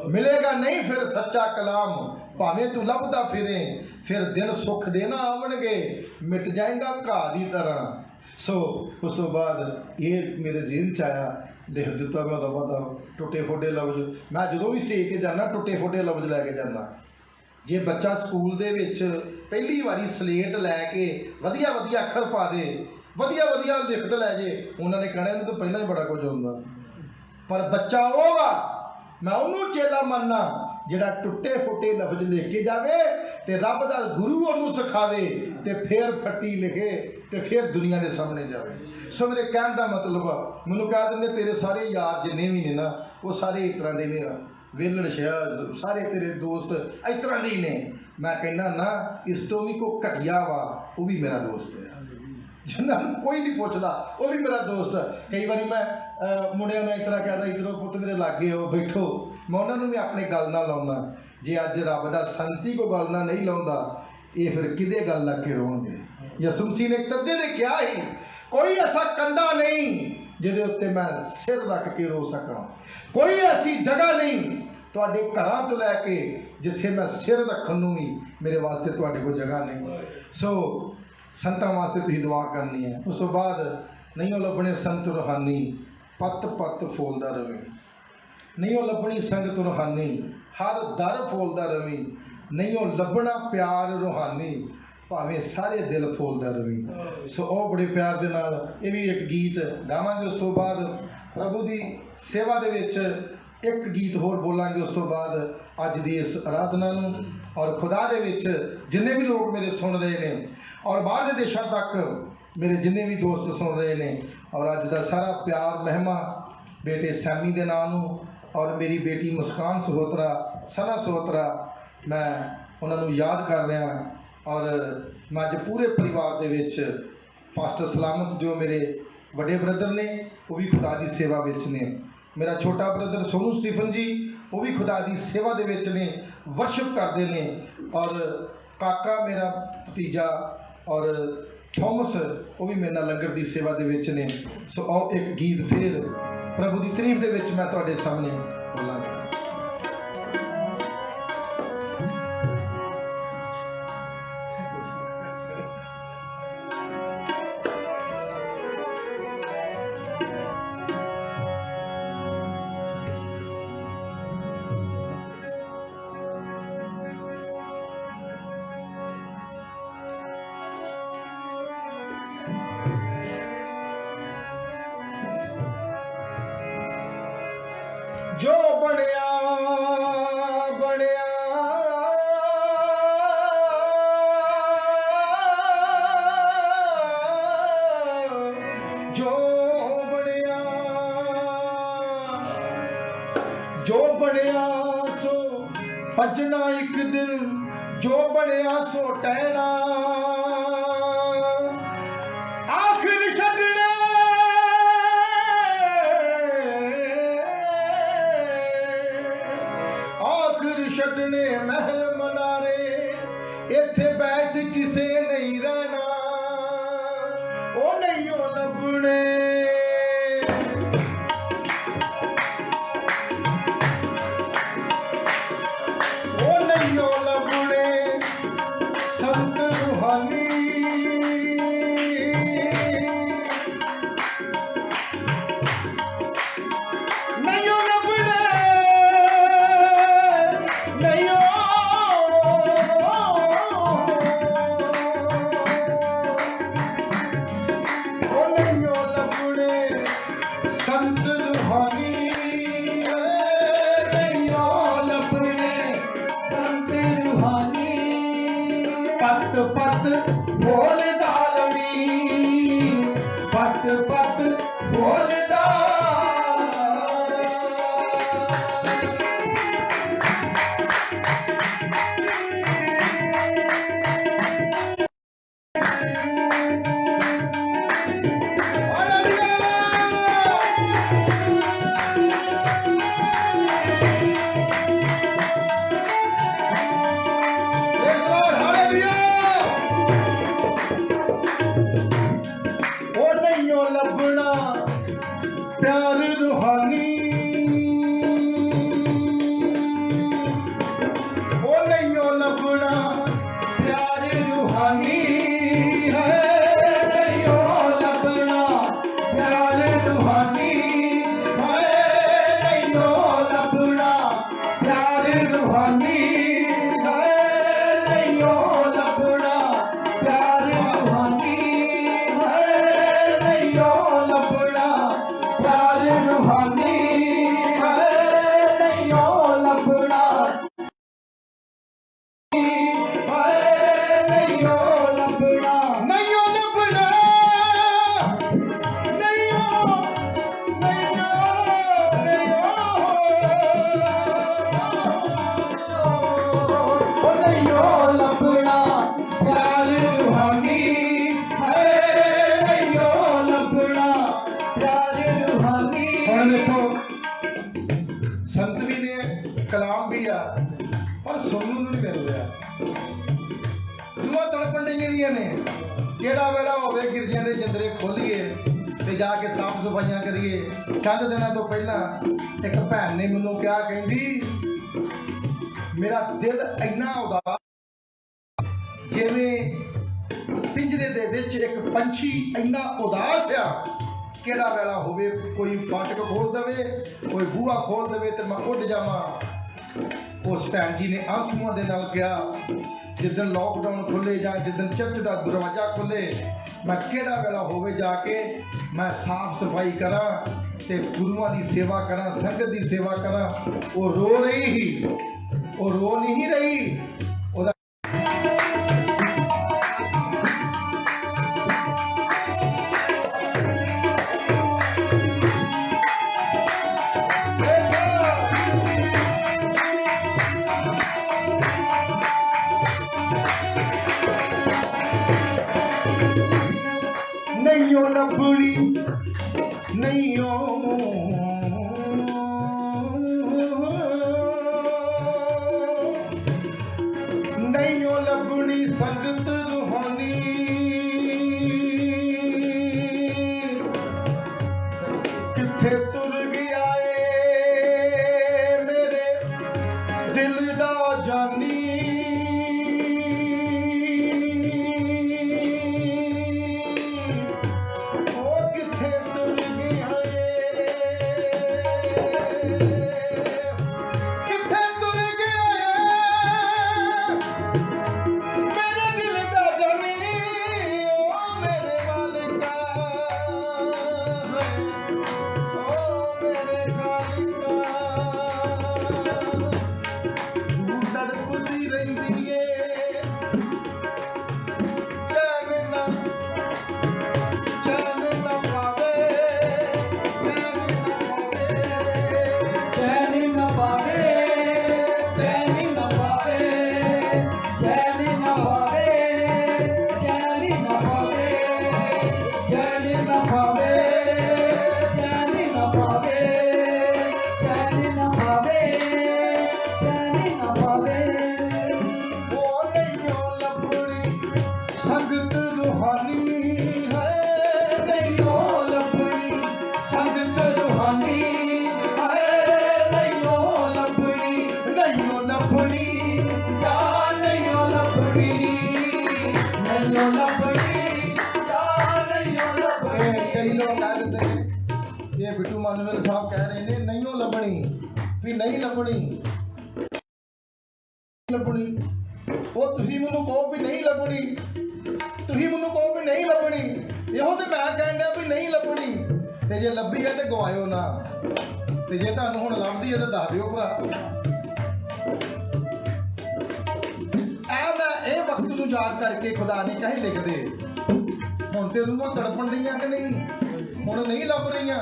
ਮਿਲੇਗਾ ਨਹੀਂ ਫਿਰ ਸੱਚਾ ਕਲਾਮ, ਭਾਵੇਂ ਤੂੰ ਲੱਭਦਾ ਫਿਰੇ, ਫਿਰ ਦਿਨ ਸੁੱਖ ਦੇ ਨਾ ਆਵਣਗੇ, ਮਿਟ ਜਾਏਗਾ ਘਾਹ ਦੀ ਤਰ੍ਹਾਂ। ਸੋ ਉਸ ਤੋਂ ਬਾਅਦ ਇਹ ਮੇਰੇ ਜ਼ਿਹਨ 'ਚ ਆਇਆ, ਲਿਖ ਦਿੱਤਾ ਮੈਂ ਉਹਦਾ ਟੁੱਟੇ ਫੋਟੇ ਲਫ਼ਜ਼। ਮੈਂ ਜਦੋਂ ਵੀ ਸਟੇਜ 'ਤੇ ਜਾਂਦਾ ਟੁੱਟੇ ਫੋਟੇ ਲਫ਼ਜ਼ ਲੈ ਕੇ ਜਾਂਦਾ। ਜੇ ਬੱਚਾ ਸਕੂਲ ਦੇ ਵਿੱਚ ਪਹਿਲੀ ਵਾਰੀ ਸਲੇਟ ਲੈ ਕੇ ਵਧੀਆ ਵਧੀਆ ਅੱਖਰ ਪਾ ਦੇ, ਵਧੀਆ ਵਧੀਆ ਲਿਖਤ ਲੈ ਜੇ, ਉਹਨਾਂ ਨੇ ਕਹਿਣਾ ਇਹਨੂੰ ਤਾਂ ਪਹਿਲਾਂ ਹੀ ਬੜਾ ਕੁਝ ਆਉਂਦਾ। ਪਰ ਬੱਚਾ ਉਹ ਵਾ, ਮੈਂ ਉਹਨੂੰ ਚੇਲਾ ਮੰਨਣਾ ਜਿਹੜਾ ਟੁੱਟੇ ਫੁੱਟੇ ਲਫ਼ਜ਼ ਲਿਖ ਕੇ ਜਾਵੇ ਤੇ ਰੱਬ ਦਾ ਗੁਰੂ ਉਹਨੂੰ ਸਿਖਾਵੇ ਤੇ ਫਿਰ ਫੱਟੀ ਲਿਖੇ ਤੇ ਫਿਰ ਦੁਨੀਆ ਦੇ ਸਾਹਮਣੇ ਜਾਵੇ। ਸੋ ਮੇਰੇ ਕਹਿਣ ਦਾ ਮਤਲਬ ਆ, ਮੈਨੂੰ ਕਹਿ ਦਿੰਦੇ ਤੇਰੇ ਸਾਰੇ ਯਾਰ ਜਿੰਨੇ ਵੀ ਨੇ ਨਾ, ਉਹ ਸਾਰੇ ਇਸ ਤਰ੍ਹਾਂ ਦੇ ਨੇ, ਵੇਲੜ ਸ਼ਾਹ ਸਾਰੇ ਤੇਰੇ ਦੋਸਤ ਇਸ ਤਰ੍ਹਾਂ ਦੇ ਹੀ ਨੇ। ਮੈਂ ਕਹਿੰਦਾ ਨਾ, ਇਸ ਤੋਂ ਵੀ ਕੋਈ ਘਟੀਆ ਵਾ, ਉਹ ਵੀ ਮੇਰਾ ਦੋਸਤ ਹੈ, ਜਿਹਨਾਂ ਨੂੰ ਕੋਈ ਨਹੀਂ ਪੁੱਛਦਾ, ਉਹ ਵੀ ਮੇਰਾ ਦੋਸਤ ਹੈ। ਕਈ ਵਾਰੀ ਮੈਂ ਮੁੰਡਿਆਂ ਨੂੰ ਇਸ ਤਰ੍ਹਾਂ ਕਹਿੰਦਾ, ਇੱਧਰੋਂ ਪੁੱਤ ਮੇਰੇ ਲਾਗੇ ਹੋ ਬੈਠੋ, ਮੈਂ ਉਹਨਾਂ ਨੂੰ ਵੀ ਆਪਣੀ ਗੱਲ ਨਾਲ ਲਾਉਣਾ। ਜੇ ਅੱਜ ਰੱਬ ਦਾ ਸੰਤੀ ਕੋਈ ਗੱਲ ਨਾਲ ਨਹੀਂ ਲਾਉਂਦਾ, ਇਹ ਫਿਰ ਕਿਹਦੇ ਗੱਲ ਲੱਗ ਕੇ ਰੋਣਗੇ। ਯਿਸੂ ਮਸੀਹ ਨੇ ਤੱਦੇ ਨੇ ਕਿਹਾ ਹੀ, ਕੋਈ ਐਸਾ ਕੰਡਾ ਨਹੀਂ ਜਿਹਦੇ ਉੱਤੇ ਮੈਂ ਸਿਰ ਰੱਖ ਕੇ ਰੋ ਸਕਾਂ, ਕੋਈ ਐਸੀ ਜਗ੍ਹਾ ਨਹੀਂ ਤੁਹਾਡੇ ਘਰਾਂ ਤੋਂ ਲੈ ਕੇ ਜਿੱਥੇ ਮੈਂ ਸਿਰ ਰੱਖਣ ਨੂੰ ਵੀ ਮੇਰੇ ਵਾਸਤੇ ਤੁਹਾਡੇ ਕੋਲ ਜਗ੍ਹਾ ਨਹੀਂ। ਸੋ ਸੰਤਾਂ ਵਾਸਤੇ ਤੁਸੀਂ ਦੁਆ ਕਰਨੀ ਹੈ। ਉਸ ਤੋਂ ਬਾਅਦ ਨਹੀਂ ਉਹ ਲੱਭਣੇ ਸੰਤ ਰੂਹਾਨੀ, ਪੱਤ ਪੱਤ ਫੋਲਦਾ ਰਵੇ। ਨਹੀਂ ਉਹ ਲੱਭਣੀ ਸੰਗਤ ਰੂਹਾਨੀ, ਹਰ ਦਰ ਫੋਲਦਾ ਰਵੀ। ਨਹੀਂ ਉਹ ਲੱਭਣਾ ਪਿਆਰ ਰੂਹਾਨੀ, ਭਾਵੇਂ ਸਾਰੇ ਦਿਲ ਫੋਲਦਾ ਰਵੀ। ਸੋ ਉਹ ਬੜੇ ਪਿਆਰ ਦੇ ਨਾਲ ਇਹ ਵੀ ਇੱਕ ਗੀਤ ਗਾਵਾਂਗੇ। ਉਸ ਤੋਂ ਬਾਅਦ ਪ੍ਰਭੂ ਦੀ ਸੇਵਾ ਦੇ ਵਿੱਚ ਇੱਕ ਗੀਤ ਹੋਰ ਬੋਲਾਂਗੇ। ਉਸ ਤੋਂ ਬਾਅਦ ਅੱਜ ਦੀ ਇਸ ਅਰਾਧਨਾ ਨੂੰ ਔਰ ਖੁਦਾ ਦੇ ਵਿੱਚ ਜਿੰਨੇ ਵੀ ਲੋਕ ਮੇਰੇ ਸੁਣ ਰਹੇ ਨੇ ਔਰ ਬਾਹਰ ਦੇ ਦੇਸ਼ਾਂ ਤੱਕ ਮੇਰੇ ਜਿੰਨੇ ਵੀ ਦੋਸਤ ਸੁਣ ਰਹੇ ਨੇ, ਔਰ ਅੱਜ ਦਾ ਸਾਰਾ ਪਿਆਰ ਮਹਿਮਾ ਬੇਟੇ ਸੈਮੀ ਦੇ ਨਾਂ ਨੂੰ ਔਰ ਮੇਰੀ ਬੇਟੀ ਮੁਸਕਾਨ ਸਹੋਤਰਾ, ਸਨਾ ਸਹੋਤਰਾ, ਮੈਂ ਉਹਨਾਂ ਨੂੰ ਯਾਦ ਕਰ ਰਿਹਾ। ਔਰ ਮੈਂ ਅੱਜ ਪੂਰੇ ਪਰਿਵਾਰ ਦੇ ਵਿੱਚ ਪਾਸਟਰ ਸਲਾਮਤ ਜੋ ਮੇਰੇ ਵੱਡੇ ਬ੍ਰਦਰ ਨੇ, ਉਹ ਵੀ ਖੁਦਾ ਦੀ ਸੇਵਾ ਵਿੱਚ ਨੇ। ਮੇਰਾ ਛੋਟਾ ਬ੍ਰਦਰ ਸੋਨੂ ਸਟੀਫਨ ਜੀ, ਉਹ ਵੀ ਖੁਦਾ ਦੀ ਸੇਵਾ ਦੇ ਵਿੱਚ ਨੇ, ਵਰਸ਼ਿਪ ਕਰਦੇ ਨੇ। ਔਰ ਕਾਕਾ ਮੇਰਾ ਭਤੀਜਾ ਔਰ ਥੋਮਸ, ਉਹ ਵੀ ਮੇਰੇ ਨਾਲ ਲੰਗਰ ਦੀ ਸੇਵਾ ਦੇ ਵਿੱਚ ਨੇ। ਸੋ ਆਓ ਇੱਕ ਗੀਤ ਫਿਰ ਪ੍ਰਭੂ ਦੀ ਤਾਰੀਫ ਦੇ ਵਿੱਚ ਮੈਂ ਤੁਹਾਡੇ ਸਾਹਮਣੇ ਬੋਲਾਂਗਾ। ਜੋ ਬਣਿਆ ਬਣਿਆ ਜੋ ਬਣਿਆ, ਜੋ ਬਣਿਆ ਸੋ ਭਜਣਾ ਇੱਕ ਦਿਨ, ਜੋ ਬਣਿਆ ਸੋ ਟਹਿਣਾ, ਆਖਿਰ ਛੱਡਣਾ ਛੱਡਣੇ ਮਹਿਲ ਮਨਾਰੇ, ਇੱਥੇ ਬੈਠ ਕਿਸੇ ਨਹੀਂ ਰਹਿਣਾ, ਉਹ ਨਹੀਂ ਉਹ ਲੱਭਣੇ, ਉਹ ਨਹੀਂ ਉਹ ਲੱਭਣੇ ਸੰਤ ਰੂਹਾਨੀ। ਪੱਤ ਪੱਤ ਬੋਲਦਾ ਰਵੀ, ਪੱਤ प्यार रूहानी ओ नहीं ओ लबना प्यार रूहानी है नहीं ओ लबना प्यार रूहानी है नहीं ओ लबना प्यार रूहानी है नहीं ओ लबना प्यार रूहानी है नहीं ओ लबना प्यार रूहानी है नहीं ओ लबना नहीं ओ लबना नहीं ओ लबना नहीं ओ नहीं ओ नहीं ओ नहीं ओ लबना प्यार रूहानी है नहीं ओ लबना प्यार रूहानी। ਹੁਣ देखो संत भी ने कलाम भी आ पर सुनने ਨੂੰ ਨਹੀਂ ਮਿਲ ਰਿਹਾ ਦੁਆ ਤੜਪਣ ਜਿਹੜੀਆਂ ਨੇ ਕਿਹੜਾ ਵੇਲਾ ਹੋਵੇ ਗਿਰਜਿਆਂ ਦੇ ਜੰਦਰੇ ਖੋਲੀਏ ਤੇ ਜਾ ਕੇ ਸਾਫ ਸਫਾਈਆਂ ਕਰੀਏ। ਚੰਦ ਦਿਨਾਂ ਤੋਂ ਪਹਿਲਾਂ ਇੱਕ ਭੈਣ ਨੇ ਮੈਨੂੰ ਕਿਹਾ ਕਹਿੰਦੀ ਮੇਰਾ ਦਿਲ ਇੰਨਾ ਉਦਾਸ ਜਿਵੇਂ ਪਿੰਜਰੇ ਦੇ ਵਿੱਚ ਇੱਕ ਪੰਛੀ ਇੰਨਾ ਉਦਾਸ ਆ ਕਿਹੜਾ ਵੇਲਾ ਹੋਵੇ ਕੋਈ ਫਾਟਕ ਖੋਲ ਦੇਵੇ ਕੋਈ ਬੂਹਾ ਖੋਲ ਦੇਵੇ ਤੇ ਮੈਂ ਉੱਡ ਜਾਵਾਂ। ਉਸ ਭੈਣ ਜੀ ਨੇ ਆਂਸੂਆਂ ਦੇ ਨਾਲ ਕਿਹਾ ਜਿੱਦਣ ਲੋਕਡਾਊਨ ਖੁੱਲੇ ਜਾਂ ਜਿੱਦਣ ਚਰਚ ਦਾ ਦਰਵਾਜ਼ਾ ਖੁੱਲੇ ਮੈਂ ਕਿਹੜਾ ਵੇਲਾ ਹੋਵੇ ਜਾ ਕੇ ਮੈਂ ਸਾਫ਼ ਸਫਾਈ ਕਰਾਂ ਤੇ ਗੁਰੂਆਂ ਦੀ ਸੇਵਾ ਕਰਾਂ ਸੰਗਤ ਦੀ ਸੇਵਾ ਕਰਾਂ। ਉਹ ਰੋ ਰਹੀ ਸੀ ਉਹ ਰੋ ਨਹੀਂ ਰਹੀ ਉਹਦਾ नहीं ओ लबड़ी नहीं ओ नहीं ओ लबड़ी संगत रूहानी किथे तुर गया मेरे दिल दा जानी कई लोग कह देते हैं ये बिट्टू मानवेल साहब कह रहे हैं नहीं हो लभनी भी नहीं लभनी लभनी वो तुसी मैनू कहो भी नहीं लभनी तुसी मैनू कहो भी नहीं लभनी ਇਹੋ ਤੇ ਮੈਂ ਕਹਿਣ ਡਿਆ ਵੀ ਨਹੀਂ ਲੱਭਣੀ ਤੇ ਜੇ ਲੱਭੀ ਹੈ ਤੇ ਗਵਾਇਓ ਨਾ ਤੇ ਜੇ ਤੁਹਾਨੂੰ ਹੁਣ ਲੱਭਦੀ ਹੈ ਤੇ ਦੱਸ ਦਿਓ ਭਰਾ। ਮੈਂ ਇਹ ਵਕਤ ਨੂੰ ਯਾਦ ਕਰਕੇ ਖੁਦਾ ਨੇ ਚਾਹੇ ਲਿਖ ਦੇ ਹੁਣ ਤੇ ਰੂਹਾਂ ਤੜਪਣ ਰਹੀਆਂ ਕਿ ਨਹੀਂ ਹੁਣ ਨਹੀਂ ਲੱਭ ਰਹੀਆਂ।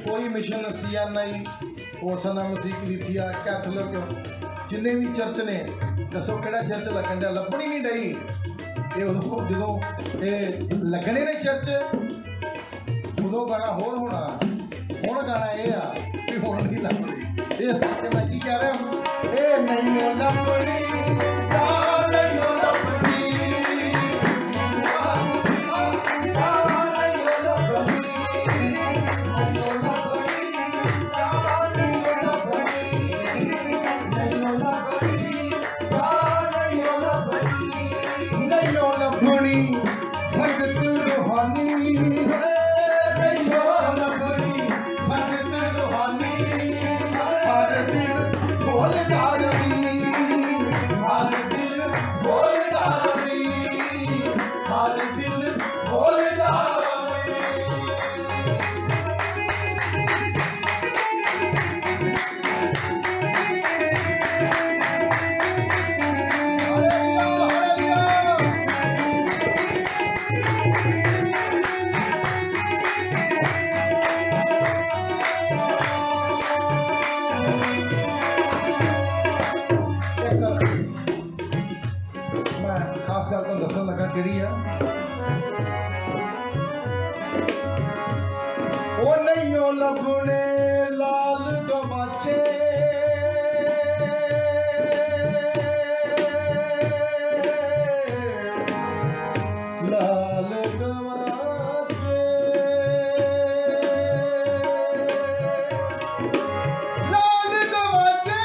ਕੋਈ ਮਿਸ਼ਨ CNI ओसाना मसीह कलीसिया कैथोलिक जिन्ने भी चर्च ने दसो किहड़ा चर्च लगन दिया लभण ही नहीं डई ये उदों जदों ये लगने ने चर्च उदों गाना होर होना हुण गाना ये आ कि हुण नहीं लभदी इस करके मैं की कह रहा ए नहीं ओ लभदी जा नहीं ओ लभदी संगत रूहानी है नहीं लभदी संगत रूहानी हर दिल बोलदा रही हर दिल बोलदा रही हर दिल बोलदा रही खास गल तुहानूं दस्सण लगा किहड़ी आ ओ नहीं ओ लभणे लाल गवाचे लाल गवाचे लाल गवाचे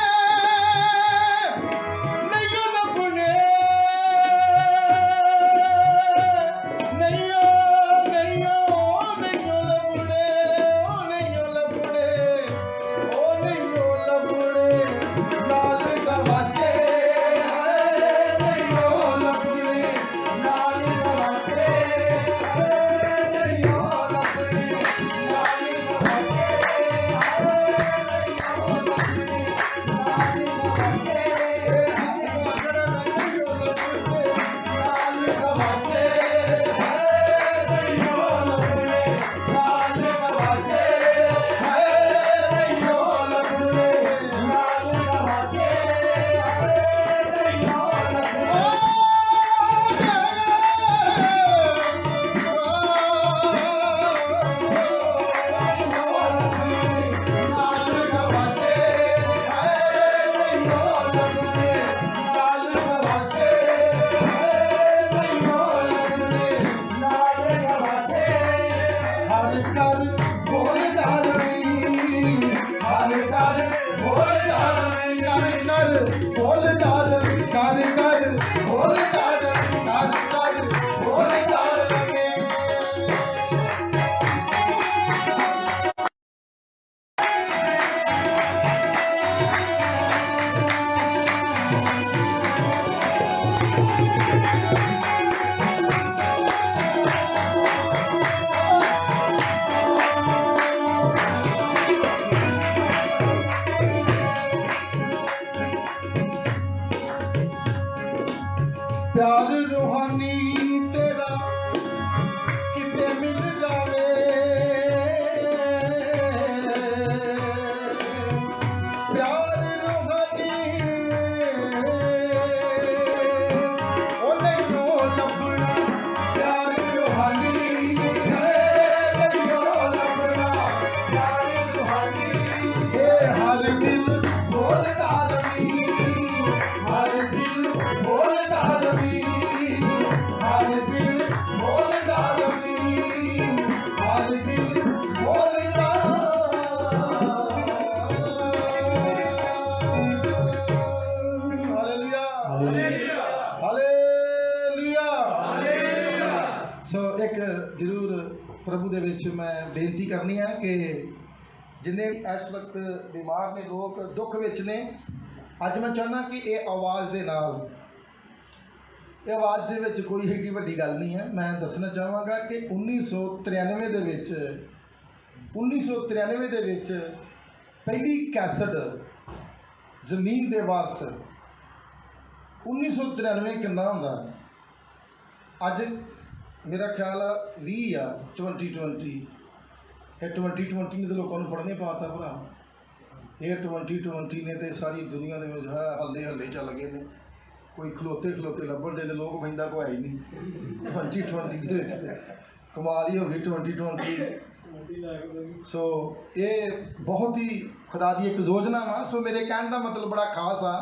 नहीं ओ लभणे नहीं ओ नहीं ओ नहीं ओ लभणे ओ नहीं ओ लभणे ओ नहीं ओ लभणे लाल गवाचे नहीं ओ लभणे लाल गवाचे नहीं ओ लभणे लाल गवाचे नहीं ओ लभणे लाल गवाचे नहीं ओ लभणे लाल गवाचे नहीं ओ लभणे लाल गवाचे नहीं ओ लभणे लाल गवाचे नहीं ओ हर कर बोलदा रही हर कर बोलदा रही हर कर बोलदा रही हर कर बोलदा रही हर कर बोलदा रही प्यार रूहानी तेरा किते मिल जावे प्यार रूहानी ओ नहीं ओ लभना प्यार रूहानी नहीं ओ लभना प्यार रूहानी हर दिल बोलदा रही हर दिल बोलदा रही हर दिल बोलदा रही हर दिल बोलदा हालेलुया हालेलुया सो एक जरूर प्रभु दे विच मैं बेनती करनी है कि जिन्ने इस वक्त बीमार ने लोग दुख विच ने अज मैं चाहना कि ये आवाज़ के नाल ये आवाज़ दे विच कोई एडी वड्डी गल नहीं है मैं दसना चाहांगा कि 1993 दे विच 1993 दे विच पहली कैसेट ज़मीन दे वारस 1993 कितना होंदा अज मेरा ख्याल 20 आ 2020 2020 ने तो लोगों को पढ़ने पाता भरा ਇਹ 2020 ने तो सारी दुनिया के है हल्ले हल्ले चल गए ने, कोई खलोते खलोते लभन दे लोग बंदा को है ही नहीं 2020 कमाल ही हो गई 2020। सो ये बहुत ही खुदा की एक योजना वा। सो मेरे कहने का मतलब बड़ा खास आ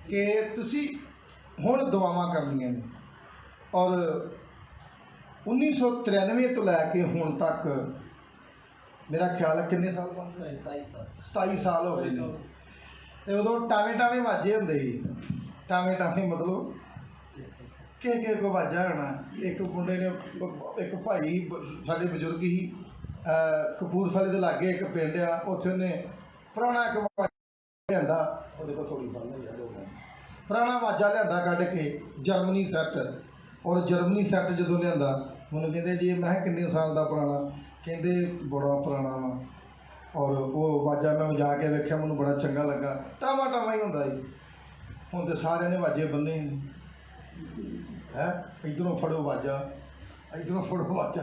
कि तुसी हुण दुआवां करनियां ने, और 1993 तो लैके हुण तक मेरा ख्याल है किन्ने साल बाद 27 साल हो गए हैं। तो उदों टावे टावे वाजे होंदे ही, टावे टावे मतलब के को वाजा होना। एक मुंडे ने एक भाई साडे बजुर्ग ही कपूरथले के लागे एक पिंड आ, उत्थे ने पुराना एक लिया, थोड़ी फल पुराना वाजा लिया कढ़ के जर्मनी सैट, और जर्मनी सैट जो लिया मैंने कहते जी मैं किन्ने साल का पुराना, कहते बड़ा पुराना वा। और वो वाजा मैं वजा के वेख्या, मैनू बड़ा चंगा लगा, टावा टावा ही होंदा जी। हुण तो सारे ने वाजे बन्ने है, इधरों फड़ो वाजा इधरों फड़ो वाजा,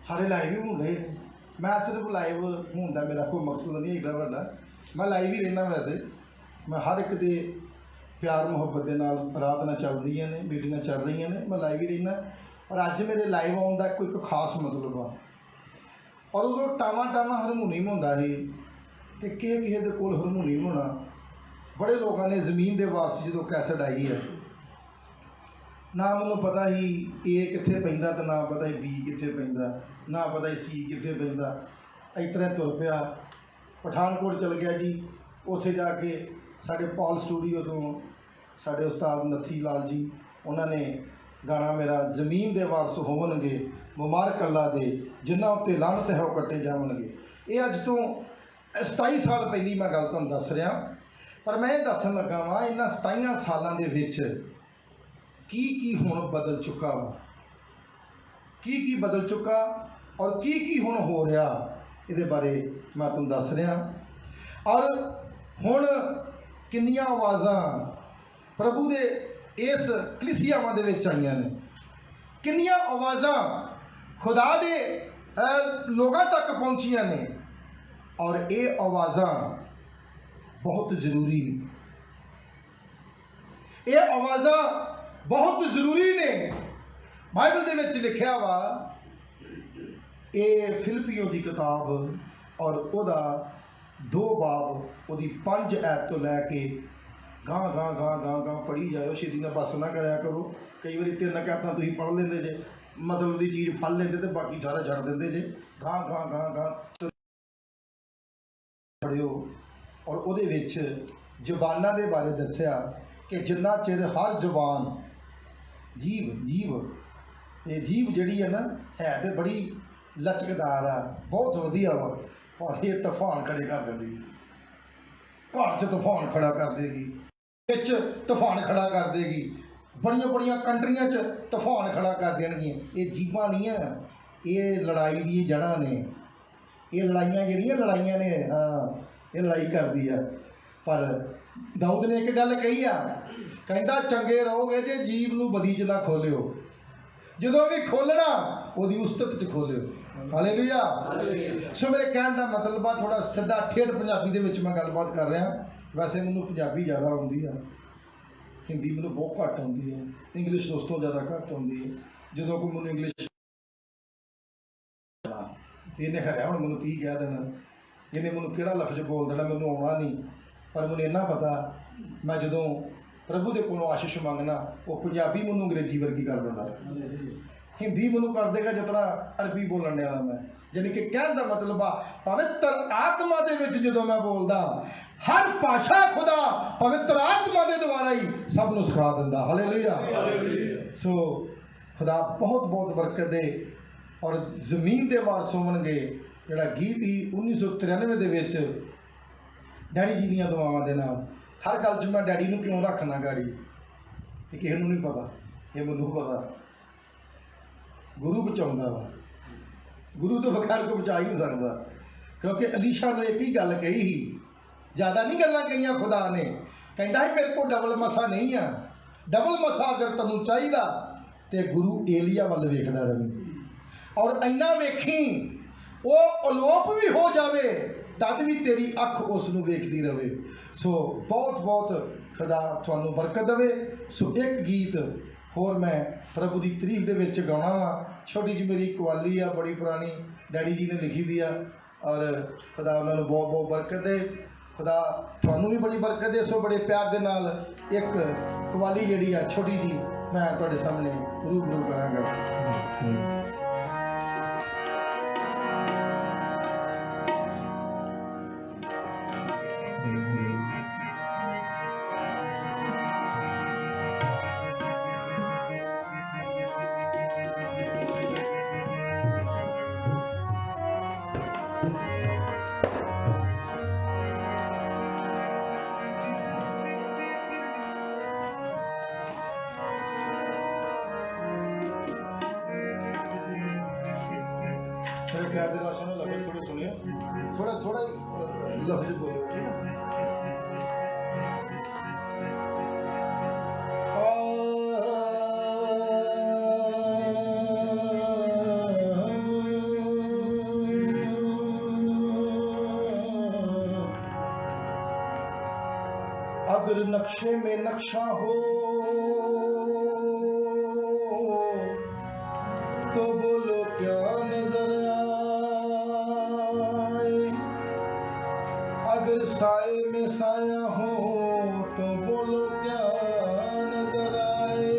सारे लाइव ही होंदे। मैं सिर्फ लाइव होंदा मेरा कोई मकसद नहीं एडा वड्डा, मैं लाइव ही रहना। वैसे मैं हर एक दे प्यार मुहब्बत के नाल प्रार्थना चल रही ने, मीटिंगां चल रही ने, मैं लाइव ही रहना। और अज मेरे लाइव आने का कोई खास मतलब आ। और उदों टावा टावा हारमोनीयम होंदा ही, ते किसी दे कोल हारमोनीयम होना। बड़े लोगों ने जमीन के वारस जो कैसेट आई है, ना मैनू पता ही ए कित्थे पैंदा, तो ना पता ही बी कित्थे पैंदा, ना पता ही सी कित्थे पैंदा। इस तरह तुर पिया, पठानकोट चल गया जी। उत्थे जाके साढ़े पॉल स्टूडियो तो साढ़े उस्ताद नथी लाल जी उन्होंने गाना मेरा जमीन के वारस होवणगे मुबारक अल्लाह दे जिन्हां उत्ते लानत है वो कट्टे जावणगे। ये अज तो 27 साल पहली मैं गल तुहानूं दस रहा, पर मैं ये दसन लगा वा इन्हां 27 सालों के विच की हुण बदल चुका वा, की बदल चुका और की हुण हो रहा, ये बारे मैं तुहानूं दस रहा। और हुण किन्नियां आवाज़ां प्रभु दे इस कलीसियावां दे विच आईयां ने, किन्नियां आवाज़ां खुदा दे लोगों तक पहुँचियां ने, और ये आवाज़ां बहुत जरूरी ने, ये आवाज़ां बहुत जरूरी ने। बाइबल दे विच लिखिया वा, ये फिलिपियों की किताब और उहदा 2 बाब उहदी 5 ऐत तो लैके गां गां गां गां गां पढ़ी जाओ, छेती ना बस ना कराया करो। कई बार 3 कैतां तुसीं पढ़ लेंदे जे, मतलब की चीज़ फल लेंदे ते बाकी सारा छड्ड देंदे जे। गां गां गां गां पढ़ियो। और उहदे विच जबानां दे बारे दस्सिया कि जिन्ना चिर हर जबान जीव ये जीव जिहड़ी है ना, है तो बड़ी लचकदार आ, बहुत वधिया वा, और ये तूफान खड़े कर देगी, घर च तूफान खड़ा कर देगी, विच तूफान खड़ा कर देगी, बड़िया बड़िया कंट्रियां च तूफान खड़ा कर देणगियां। ये जीवां नहीं है, ये लड़ाई दी जड़ां ने, ये लड़ाइयां जिहड़ियां लड़ाइयां ने, हाँ ये लड़ाई करदी है। पर दाऊद ने एक गल कही आ, कहंदा चंगे रहोगे जे जीव नूं बदी च ना खोलियो, जदों भी खोलना उहदी उस्तत च खोलियो। हालेलुया। सो मेरे कहने का मतलब आ थोड़ा सीधा ठेठ पंजाबी दे विच मैं गलबात कर रहा। वैसे मैनूं पंजाबी ज़्यादा आउंदी आ, हिंदी मैनूं बहुत घट आउंदी है, इंग्लिश दोस्तों ज़्यादा घट आउंदी है। जदों कोई मैनूं इंग्लिश इन्हें खरिया हुण मैनूं की कह देना, इन्हें मैनूं किहड़ा लफ्ज़ बोल देना, मैनूं आउणा नहीं। पर मैनूं इन्ना पता, मैं जदों प्रभु के कोलों आशीष मंगना वो पंजाबी मैनूं अंग्रेजी वर्गी कर देता, हिंदी मैनूं कर देगा जितना अरबी बोलन वाला मैं। यानी कि कहने का मतलब आ पवित्र आत्मा दे विच जदों मैं बोलदा, हर भाषा खुदा पवित्र आत्मा के द्वारा ही सब नूं सिखा दिंदा। हालेलुया। सो खुदा बहुत बहुत बरकत दे। और जमीन के वारस होवणगे जिहड़ा गीत ही 1993 दे विच डैडी जी दीयां दुआवां दे नाल, हर गल च मैं डैडी नूं क्यों रखना गाड़ी, ये किसी नूं नहीं पता, ये मैनूं पता। गुरु बचाउंदा वा, गुरु तो बगैर कोई बचा ही नहीं सकता, क्योंकि अलीशा ने एक ही गल कही ही, ज़्यादा नहीं गल्लां कहियां खुदा ने। कहंदा है मेरे को डबल मसा नहीं आ, डबल मसा अगर तैनूं चाहिदा तो गुरु एलिया वल वेखदा रही, और इन्ना वेखी वो अलोप भी हो जावे तद भी तेरी अख उस नूं वेखदी रहे। सो बहुत बहुत खुदा तुहानूं बरकत देवे। सो एक गीत होर मैं प्रभु की तारीफ दे विच गाउणा वा। छोटी जी मेरी कवाली आ, बड़ी पुरानी, डैडी जी ने लिखी दी आ, और खुदा उन्होंने बहुत बहुत बरकत दे। खुदा तुहानूं भी बड़ी बरकत दे। सो बड़े प्यार दे नाल एक कवाली जिहड़ी आ छोटी जी मैं तुहाडे सामने रूबरू करांगा। थोड़े प्यार दे नाल सुनो, लफ्ज़ थोड़े सुनियो, थोड़ा थोड़ा लफ्ज़ बोलो, ठीक है? अगर नक्शे में नक्शा हो तो बोलो क्या नजर आए, अगर साए में साया हो तो बोलो क्या नजर आए।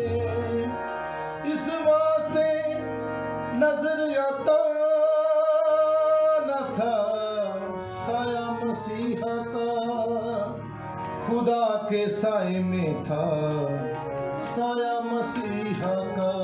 इस वास्ते नजर आता न था साया मसीहा का, खुदा के साए में था साया मसीहा का।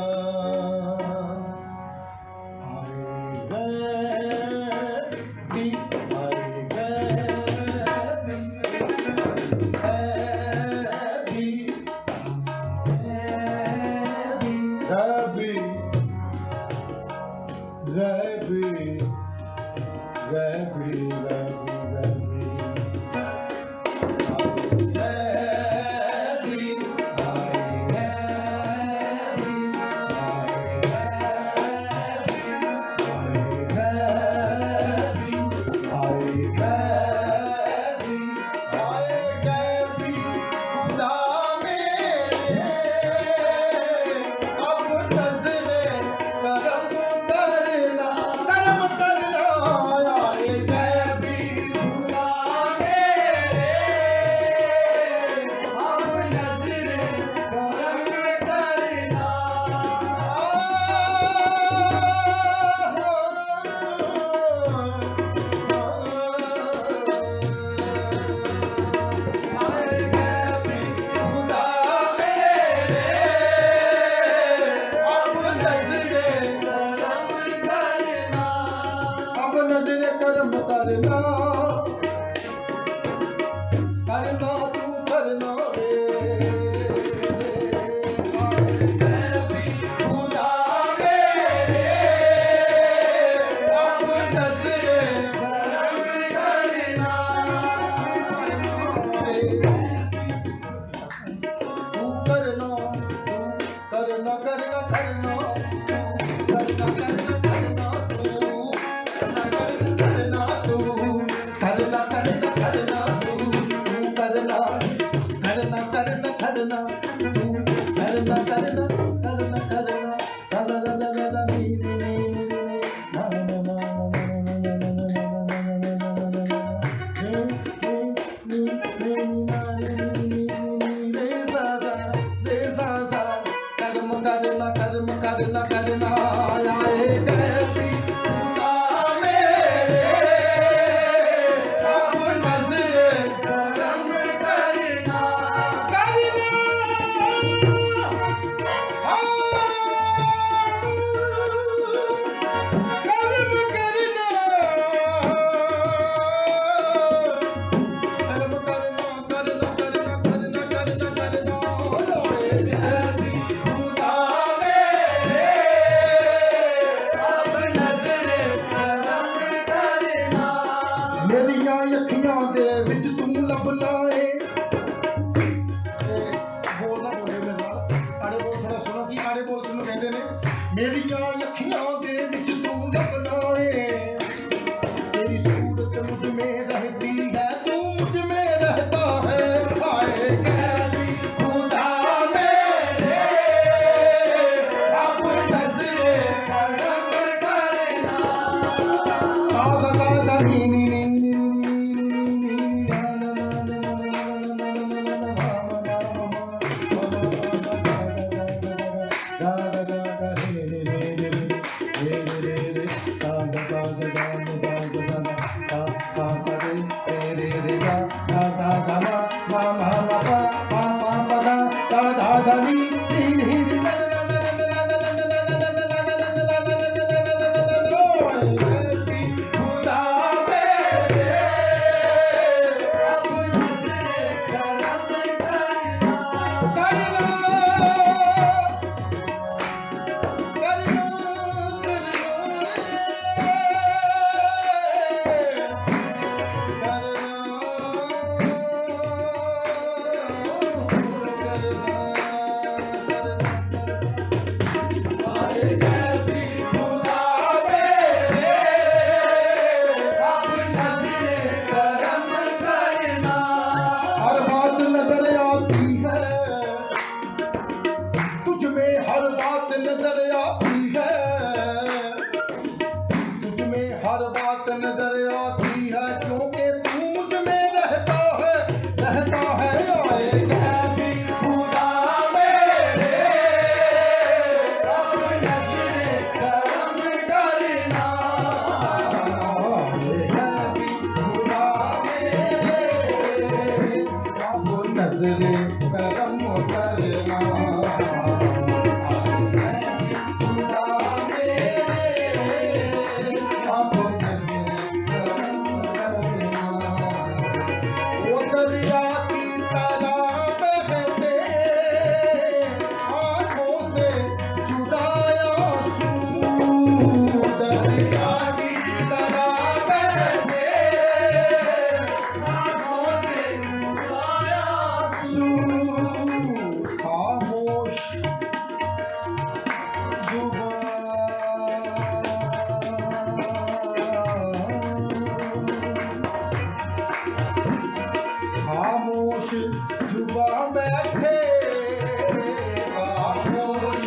मेरिया अखियां दे विच तू लभना है, तेरी सूरत मुझ में धा धा धा मा मा मा मा पा पा पा पा धा धा धा धा नी नी नी नी ला ला ला ला ला ला ला ला ला ला ला ला ला ला ला ला ला ला ला खुदा मेरे अब नजरे करम करना करना अब नजरे करम करना हर बात नजर आती है तुझ में, हर बात नजर आती है तुझ में, हर बात नजर आती है क्योंकि तू मुझ में रहता है आए कहती खुदा मेरे अब नजरे करम करना आए कहती खुदा मेरे अब नजरे करम करना वो दरिया की तरह बहते आँखों से जुदाया दरिया की तरह बहते आँखों से छुपाया खामोश खामोश जुबा बैठे खामोश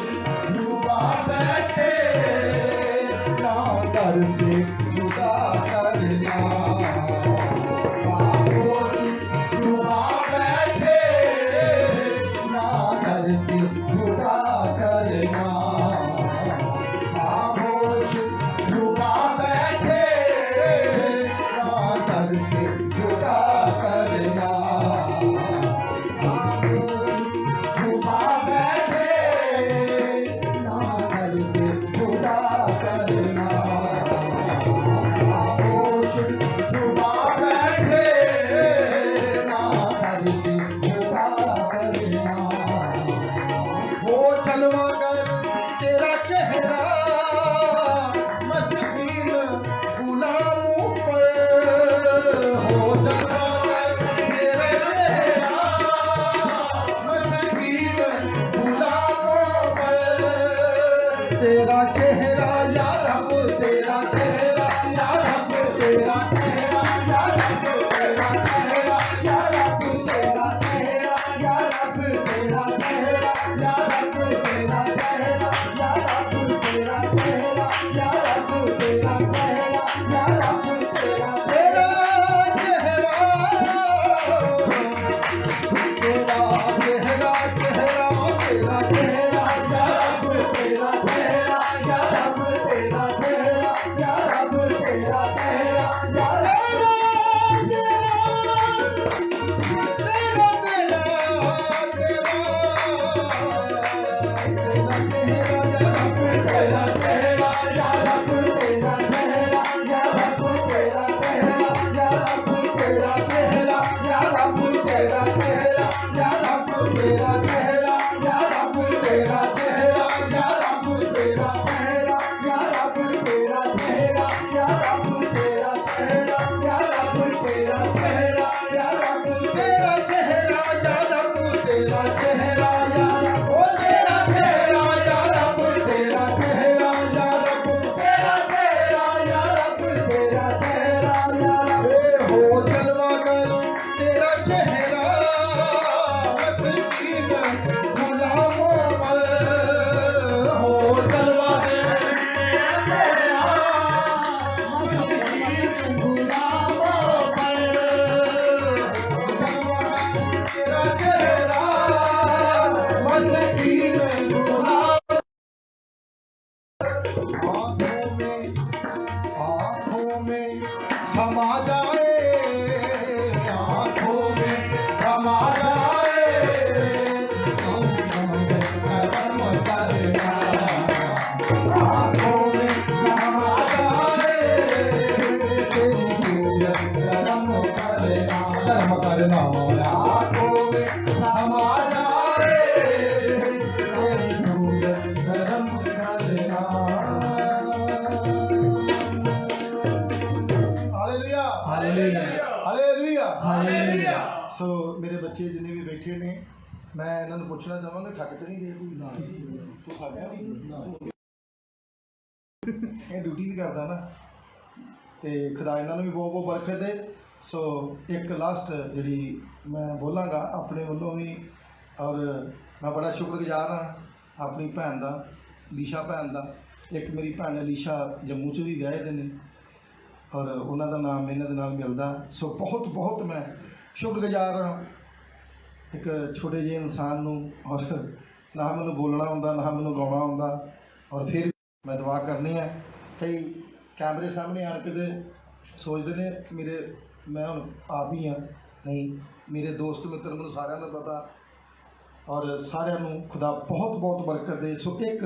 जुबा बैठे ना दर से जुदा करना खामोश जुबा बैठे ना दर से जुदा करना खामोश जुबा बैठे ना दर से जुदा करना छुपा बैठे ना दर से जुदा करना खामोश जुबा बैठे ना दर से जुदा करना वो जलवा कर तेरा चेहरा मस्कीन गुलामों पर हो जलवा कर तेरा चेहरा मस्कीन गुलामों पर तेरा चेहरा या रब तेरा चेहरा या रब तेरा चेहरा या रब तेरा चेहरा या रब तेरा चेहरा या रब तेरा चेहरा या रब तेरा चेहरा या रब तेरा चेहरा या रब तेरा चेहरा या रब तेरा चेहरा तेरा चेहरा चेहरा तेरा चेहरा या रब तेरा चेहरा या रब तेरा चेहरा या रब तेरा चेहरा या रब तेरा चेहरा धर्म करना रातों में समा जाए तेरी सूरत धर्म करना। Hallelujah hallelujah hallelujah hallelujah. So मेरे बच्चे जिन्हें भी बैठे ने मैं इन्होंने पूछना चाहांगा थक तो नहीं गए कोई तू थक गया ये ड्यूटी भी करता ना तो खुदा इन्होंने भी बहुत बहुत बरकत दे। सो एक लास्ट जी मैं बोलांगा अपने वालों भी और मैं बड़ा शुक्रगुजार हाँ अपनी भैन का लीशा भैन का। एक मेरी भैन लीशा जम्मू च भी विआहे दे ने और उन्हों का नाम इन्हों के नाल मिलता। सो बहुत बहुत मैं शुक्रगुजार हाँ एक छोटे जे इंसान नूं और ना मैनूं बोलना आउंदा ना मैनूं गाउणा आउंदा और फिर मैं दुआ करनी है। कई कैमरे सामने आन के सोचते ने मेरे मैं हुण आप ही हाँ नहीं मेरे दोस्त मित्र मैनूं सारिआं नूं पता और सारिआं नूं खुदा बहुत बहुत बरकत दे। सो एक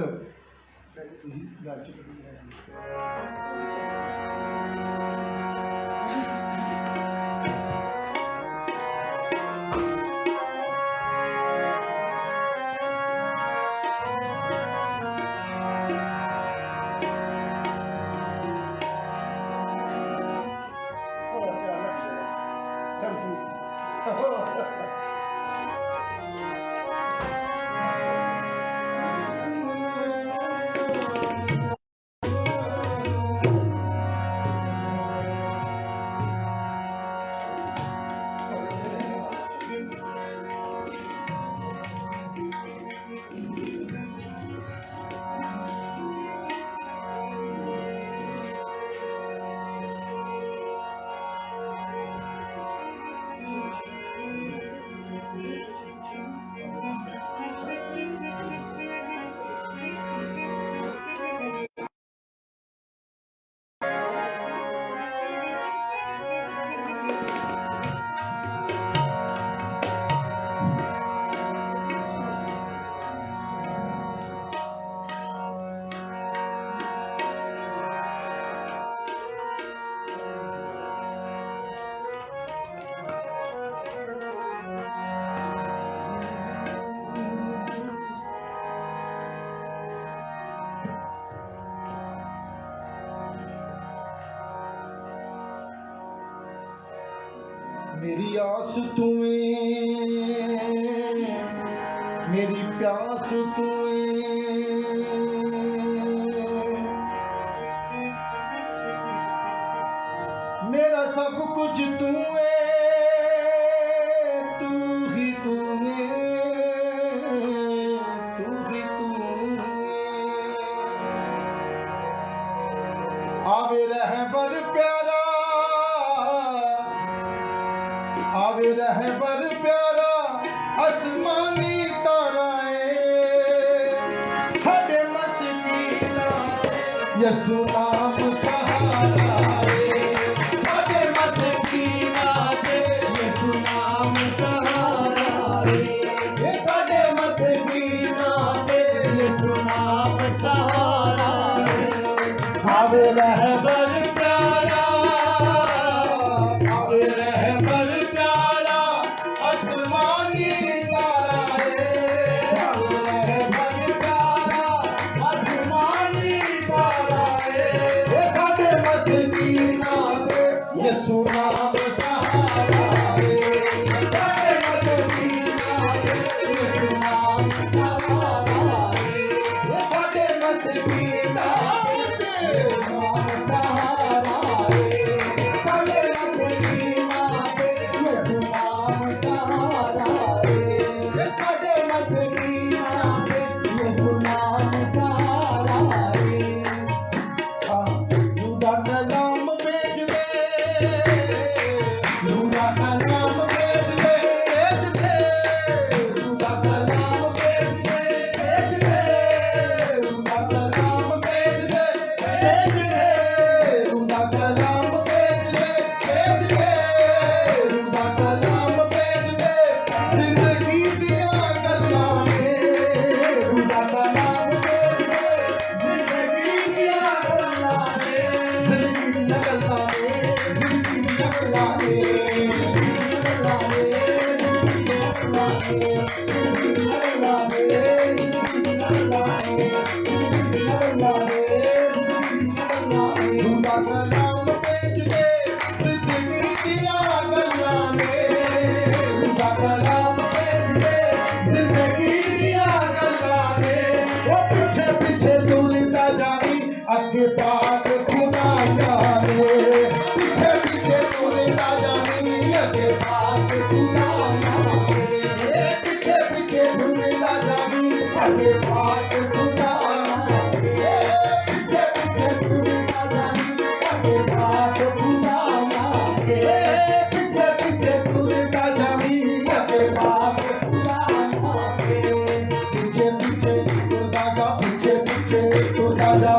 मेरी आस तुम्हें मेरी प्यास तुम्हें मेरा सब कुछ तू है तू ही तू है तू ही तू है। आवे रहबर प्यारा आवे रहबर प्यारा आसमानी ताराए साडे मस्कीना यसु नाम सहारा साडे मस्कीना यसु नाम सहारा ये साडे मस्कीना यसु नाम सहारा। आवे रहबर प्यारा आवे रहबर प्यारा आसमानी ताराए आवे रहबर प्यारा आसमानी ताराए ये साडे मस्कीना यसु नाम सहारा साडे मस्कीना यसु नाम सहारा ये साडे मस्कीना अगे पास खुदा जाने पीछे पीछे तुरता जानी अगे पास खुदा जाने पीछे पीछे तुरता जानी अगे पास खुदा जाने पीछे पीछे तुरता जानी अगे पास खुदा जाने पीछे पीछे तुरता जानी अगे पास खुदा जाने पीछे पीछे तुरता जा पीछे पीछे तुरता जा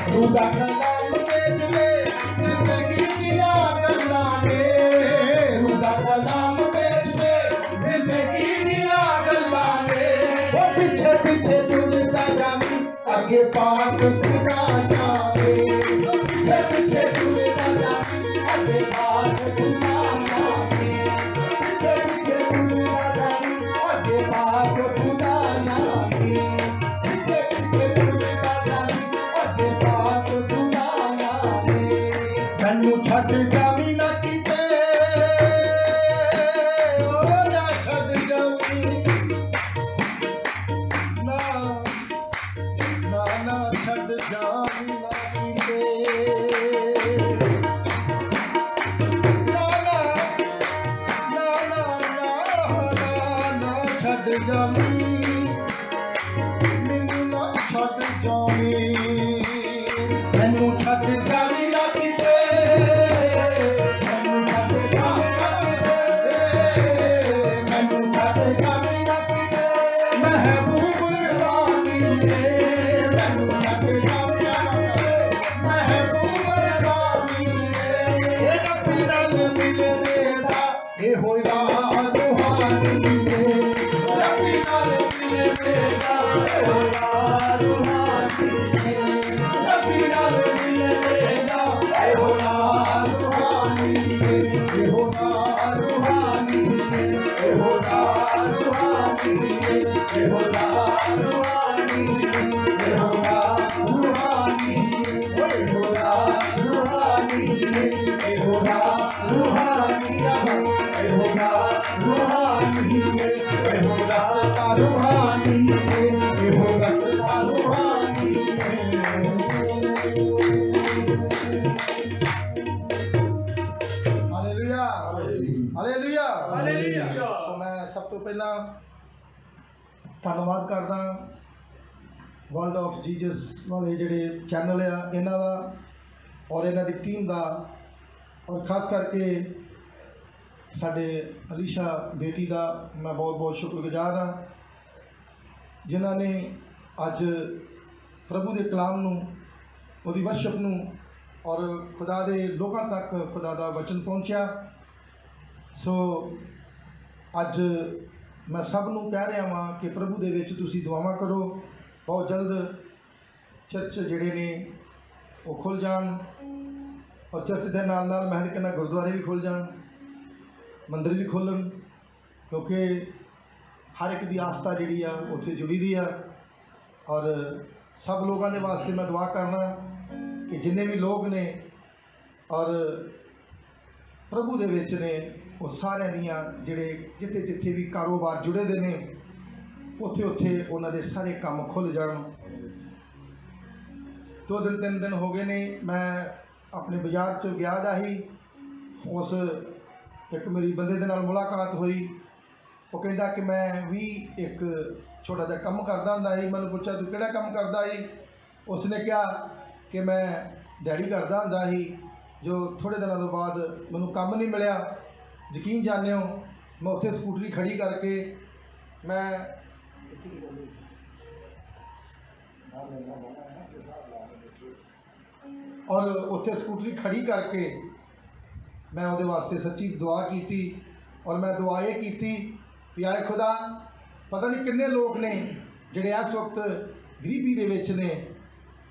खुदा कलाम पेज में जिंदगी दिया गल्ला ने खुदा कलाम पेज में जिंदगी दिया गल्ला ने वो पीछे पीछे तुरता जानी आगे पास खुदा जाने पीछे पीछे तुरता जानी आगे पास खुदा जाने पीछे पीछे तुरता जानी आगे पास खुदा जाने पीछे पीछे तुरता जानी आगे पास खुदा जाने मैनू छड्ड जावी ना किते ओ ना छड्ड जावी ना ना ना छड्ड जावी ना किते ना ना ना ना ना ना छड्ड जावी मैनू ना छड्ड जावी मैनू छड्ड जावी ना किते मैनू छड्ड जावी ना किते मैनू छड्ड जावी ना किते महबूब रानी ने मैनू छड्ड जावी ना किते महबूब रानी ने रब्बी नाल मिले मेरा ए होया रूहानी ने रब्बी नाल मिले मेरा ए होया रूहानी ने रब्बी नाल मिले मेरा ए होया रूहानी ने ए होया रूहानी ने ए होया रूहानी ने ए होया रूहानी ने ए होया रूहानी ने ए होया रूहानी ने ए होया रूहानी ने ए होया रूहानी ने ए होया रूहानी ने ए होया रूहानी ने हालेलुया हालेलुया हालेलुया। सो मैं सब तो पहला ਧੰਨਵਾਦ ਕਰਦਾ ਵਰਲਡ ਆਫ ਜੀਸਸ ਵਾਲੇ ਜਿਹੜੇ ਚੈਨਲ ਆ ਇਹਨਾਂ ਦਾ ਔਰ ਇਹਨਾਂ ਦੀ ਟੀਮ ਦਾ ਔਰ ਖਾਸ ਕਰਕੇ ਸਾਡੇ ਅਲੀਸ਼ਾ ਬੇਟੀ ਦਾ ਮੈਂ ਬਹੁਤ ਬਹੁਤ ਸ਼ੁਕਰਗੁਜ਼ਾਰ ਹਾਂ ਜਿਨ੍ਹਾਂ ਨੇ ਅੱਜ ਪ੍ਰਭੂ ਦੇ ਕਲਾਮ ਨੂੰ ਉਹਦੀ ਵਰਸ਼ਿਪ ਨੂੰ ਔਰ ਖੁਦਾ ਦੇ ਲੋਕਾਂ ਤੱਕ ਖੁਦਾ ਦਾ ਵਚਨ ਪਹੁੰਚਿਆ ਸੋ ਅੱਜ ਮੈਂ ਸਭ ਨੂੰ ਕਹਿ ਰਿਹਾ ਵਾਂ ਕਿ ਪ੍ਰਭੂ ਦੇ ਵਿੱਚ ਤੁਸੀਂ ਦੁਆਵਾਂ ਕਰੋ ਬਹੁਤ ਜਲਦ ਚਰਚ ਜਿਹੜੇ ਨੇ ਉਹ ਖੁੱਲ੍ਹ ਜਾਣ ਔਰ ਚਰਚ ਦੇ ਨਾਲ ਨਾਲ ਮੈਂ ਕਹਿੰਦਾ ਗੁਰਦੁਆਰੇ ਵੀ ਖੁੱਲ੍ਹ ਜਾਣ ਮੰਦਰ ਵੀ ਖੋਲ੍ਹਣ ਕਿਉਂਕਿ ਹਰ ਇੱਕ ਦੀ ਆਸਥਾ ਜਿਹੜੀ ਆ ਉੱਥੇ ਜੁੜੀ ਦੀ ਆ ਔਰ ਸਭ ਲੋਕਾਂ ਦੇ ਵਾਸਤੇ ਮੈਂ ਦੁਆ ਕਰਨਾ ਕਿ ਜਿੰਨੇ ਵੀ ਲੋਕ ਨੇ ਔਰ ਪ੍ਰਭੂ ਦੇ ਵਿੱਚ ਨੇ ਉਹ ਸਾਰਿਆਂ ਦੀਆਂ ਜਿਹੜੇ ਜਿੱਥੇ ਜਿੱਥੇ ਵੀ ਕਾਰੋਬਾਰ ਜੁੜੇ ਦੇ ਨੇ ਉੱਥੇ ਉੱਥੇ ਉਹਨਾਂ ਦੇ ਸਾਰੇ ਕੰਮ ਖੁੱਲ੍ਹ ਜਾਣ 2-3 ਦਿਨ ਹੋ ਗਏ ਨੇ ਮੈਂ ਆਪਣੇ ਬਾਜ਼ਾਰ 'ਚ ਗਿਆ ਦਾ ਸੀ ਉਸ ਇੱਕ ਮੇਰੀ ਬੰਦੇ ਦੇ ਨਾਲ ਮੁਲਾਕਾਤ ਹੋਈ ਉਹ ਕਹਿੰਦਾ ਕਿ ਮੈਂ ਵੀ ਇੱਕ ਛੋਟਾ ਜਿਹਾ ਕੰਮ ਕਰਦਾ ਹੁੰਦਾ ਸੀ ਮੈਨੂੰ ਪੁੱਛਿਆ ਤੂੰ ਕਿਹੜਾ ਕੰਮ ਕਰਦਾ ਸੀ ਉਸਨੇ ਕਿਹਾ कि मैं दिहाड़ी करदा हुंदा ही, जो थोड़े दिनों तो बाद मैनूं काम नहीं मिलिया। यकीन जाने हो, मैं उत्थे स्कूटरी खड़ी करके मैं और उत्थे स्कूटरी खड़ी करके मैं उहदे वास्ते सच्ची दुआ की। और मैं दुआ ये की भी आए खुदा, पता नहीं किन्ने लोग ने जिहड़े इस वक्त गरीबी दे विच ने,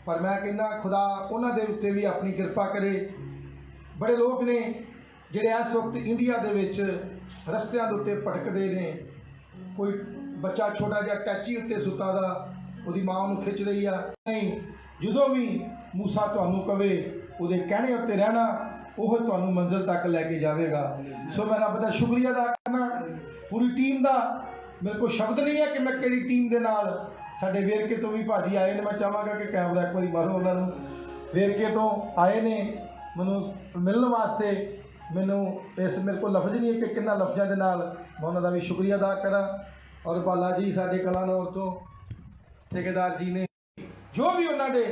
पर मैं कहना खुदा उन्हां दे उत्ते भी अपनी किरपा करे। बड़े लोग ने जिहड़े इस वक्त इंडिया दे विच रस्तियां दे उत्ते भटकदे ने। कोई बच्चा छोटा जिहा टैची उत्ते सुत्ता दा, उहदी मां उहनूं खिच रही आ। नहीं, जदों भी मूसा तुहानूं कवे उहदे कहणे उत्ते रहना, ਉਹ ਤੁਹਾਨੂੰ ਮੰਜ਼ਿਲ तक लैके जाएगा। सो मैं रब का शुक्रिया अदा करना पूरी टीम का। मेरे को शब्द नहीं है कि मैं किहड़ी टीम के नाल, साडे वेरके तो भी भाजी आए ने। मैं चाहांगा कि कैमरा एक बार मारो उन्होंने। वेरके तो आए ने मैनूं मिलने वास्ते। मैनूं इस मेरे को लफ्ज़ नहीं है कि किन्ना लफ्ज़ों के नाल मैं उन्हों का भी शुक्रिया अदा करा। और बाला जी साडे कलानौर तो ठेकेदार जी ने जो भी उन्होंने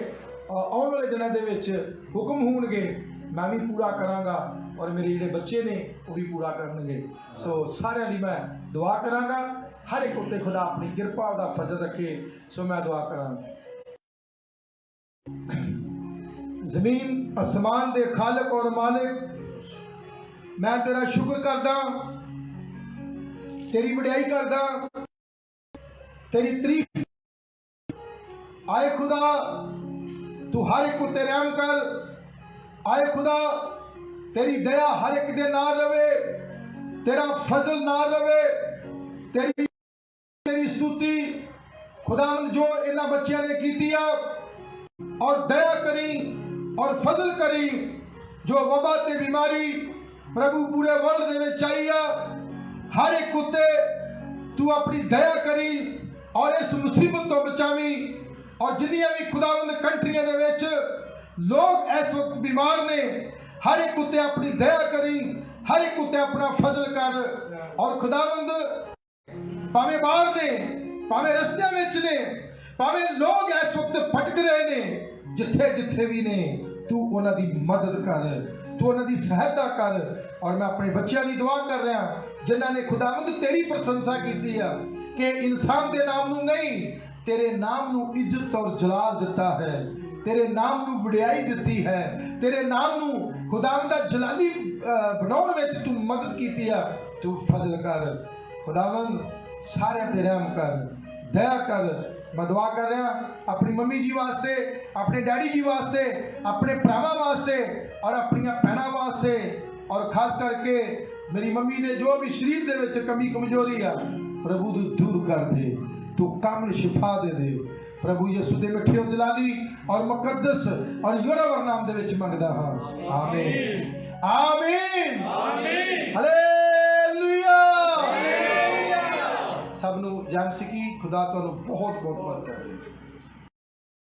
आने वाले दिनों के विच हुक्म होणगे मैं भी पूरा करांगा, और मेरे जिहड़े बच्चे ने वो भी पूरा करनगे। सो सारिਆਂ ਲਈ मैं दुआ करांगा, हर एक उत्ते खुदा अपनी किरपा दा फजल रखे। सो मैं दुआ करां। जमीन आसमान दे खालिक और मालिक, मैं तेरा शुक्र करदा, तेरी वडियाई करदा, तेरी तारीफ। आए खुदा तू हर एक उत्ते रहम कर। आए खुदा तेरी दया हर एक दे नाल रवे, तेरा फजल नाल रवे, तेरी स्तुति खुदावंद जो इन्हां बच्चियां ने कीती आ। और दया करी और फजल करी जो वबा ते बीमारी प्रभु पूरे वर्ल्ड दे विच आई आ, हर एक उत्ते तू अपनी दया करी और इस मुसीबत तो बचावी। और जिन्नियां भी खुदावंद कंट्रियां दे विच लोग इस वक्त बीमार ने, हर एक उत्ते अपनी दया करी, हर एक उत्ते अपना फजल कर। और खुदावंद भावें बाहर ने, भावें रस्तियां विच ने, भावें लोग इस वक्त भटक रहे ने, जिथे जिथे भी ने तू उन्हां दी मदद कर, तू उन्हां दी सहायता कर। और मैं अपने बच्चों की दुआ कर रहा जिन्हां ने खुदावंद तेरी प्रशंसा की है कि इंसान के नाम नूं नहीं, तेरे नाम नूं इज्जत और जलाल दिता है, तेरे नाम नूं वडियाई दिती है, तेरे नाम नूं खुदावंद दा जलाली बनाउण विच तू मदद कीती है। तू फजल कर खुदावंद, सारे ते रहम कर, दया कर। मैं दुआ कर रहा अपनी मम्मी जी वास्ते, अपने डैडी जी वास्ते, अपने भरावां वास्ते और अपनी भैणां वास्ते। और खास करके मेरी मम्मी ने जो भी शरीर दे विच कमी कमजोरी आ, प्रभु तू दूर कर दे, तू कामिल शिफा दे दे। प्रभु यीशु दे मिठे जलाली और मुकद्दस और योरावर नाम दे विच मंगदा हां, आमीन आमीन हालेलुया। सब नूं जय मसीह की। खुदा तुहानूं बहुत बहुत बरकत दे।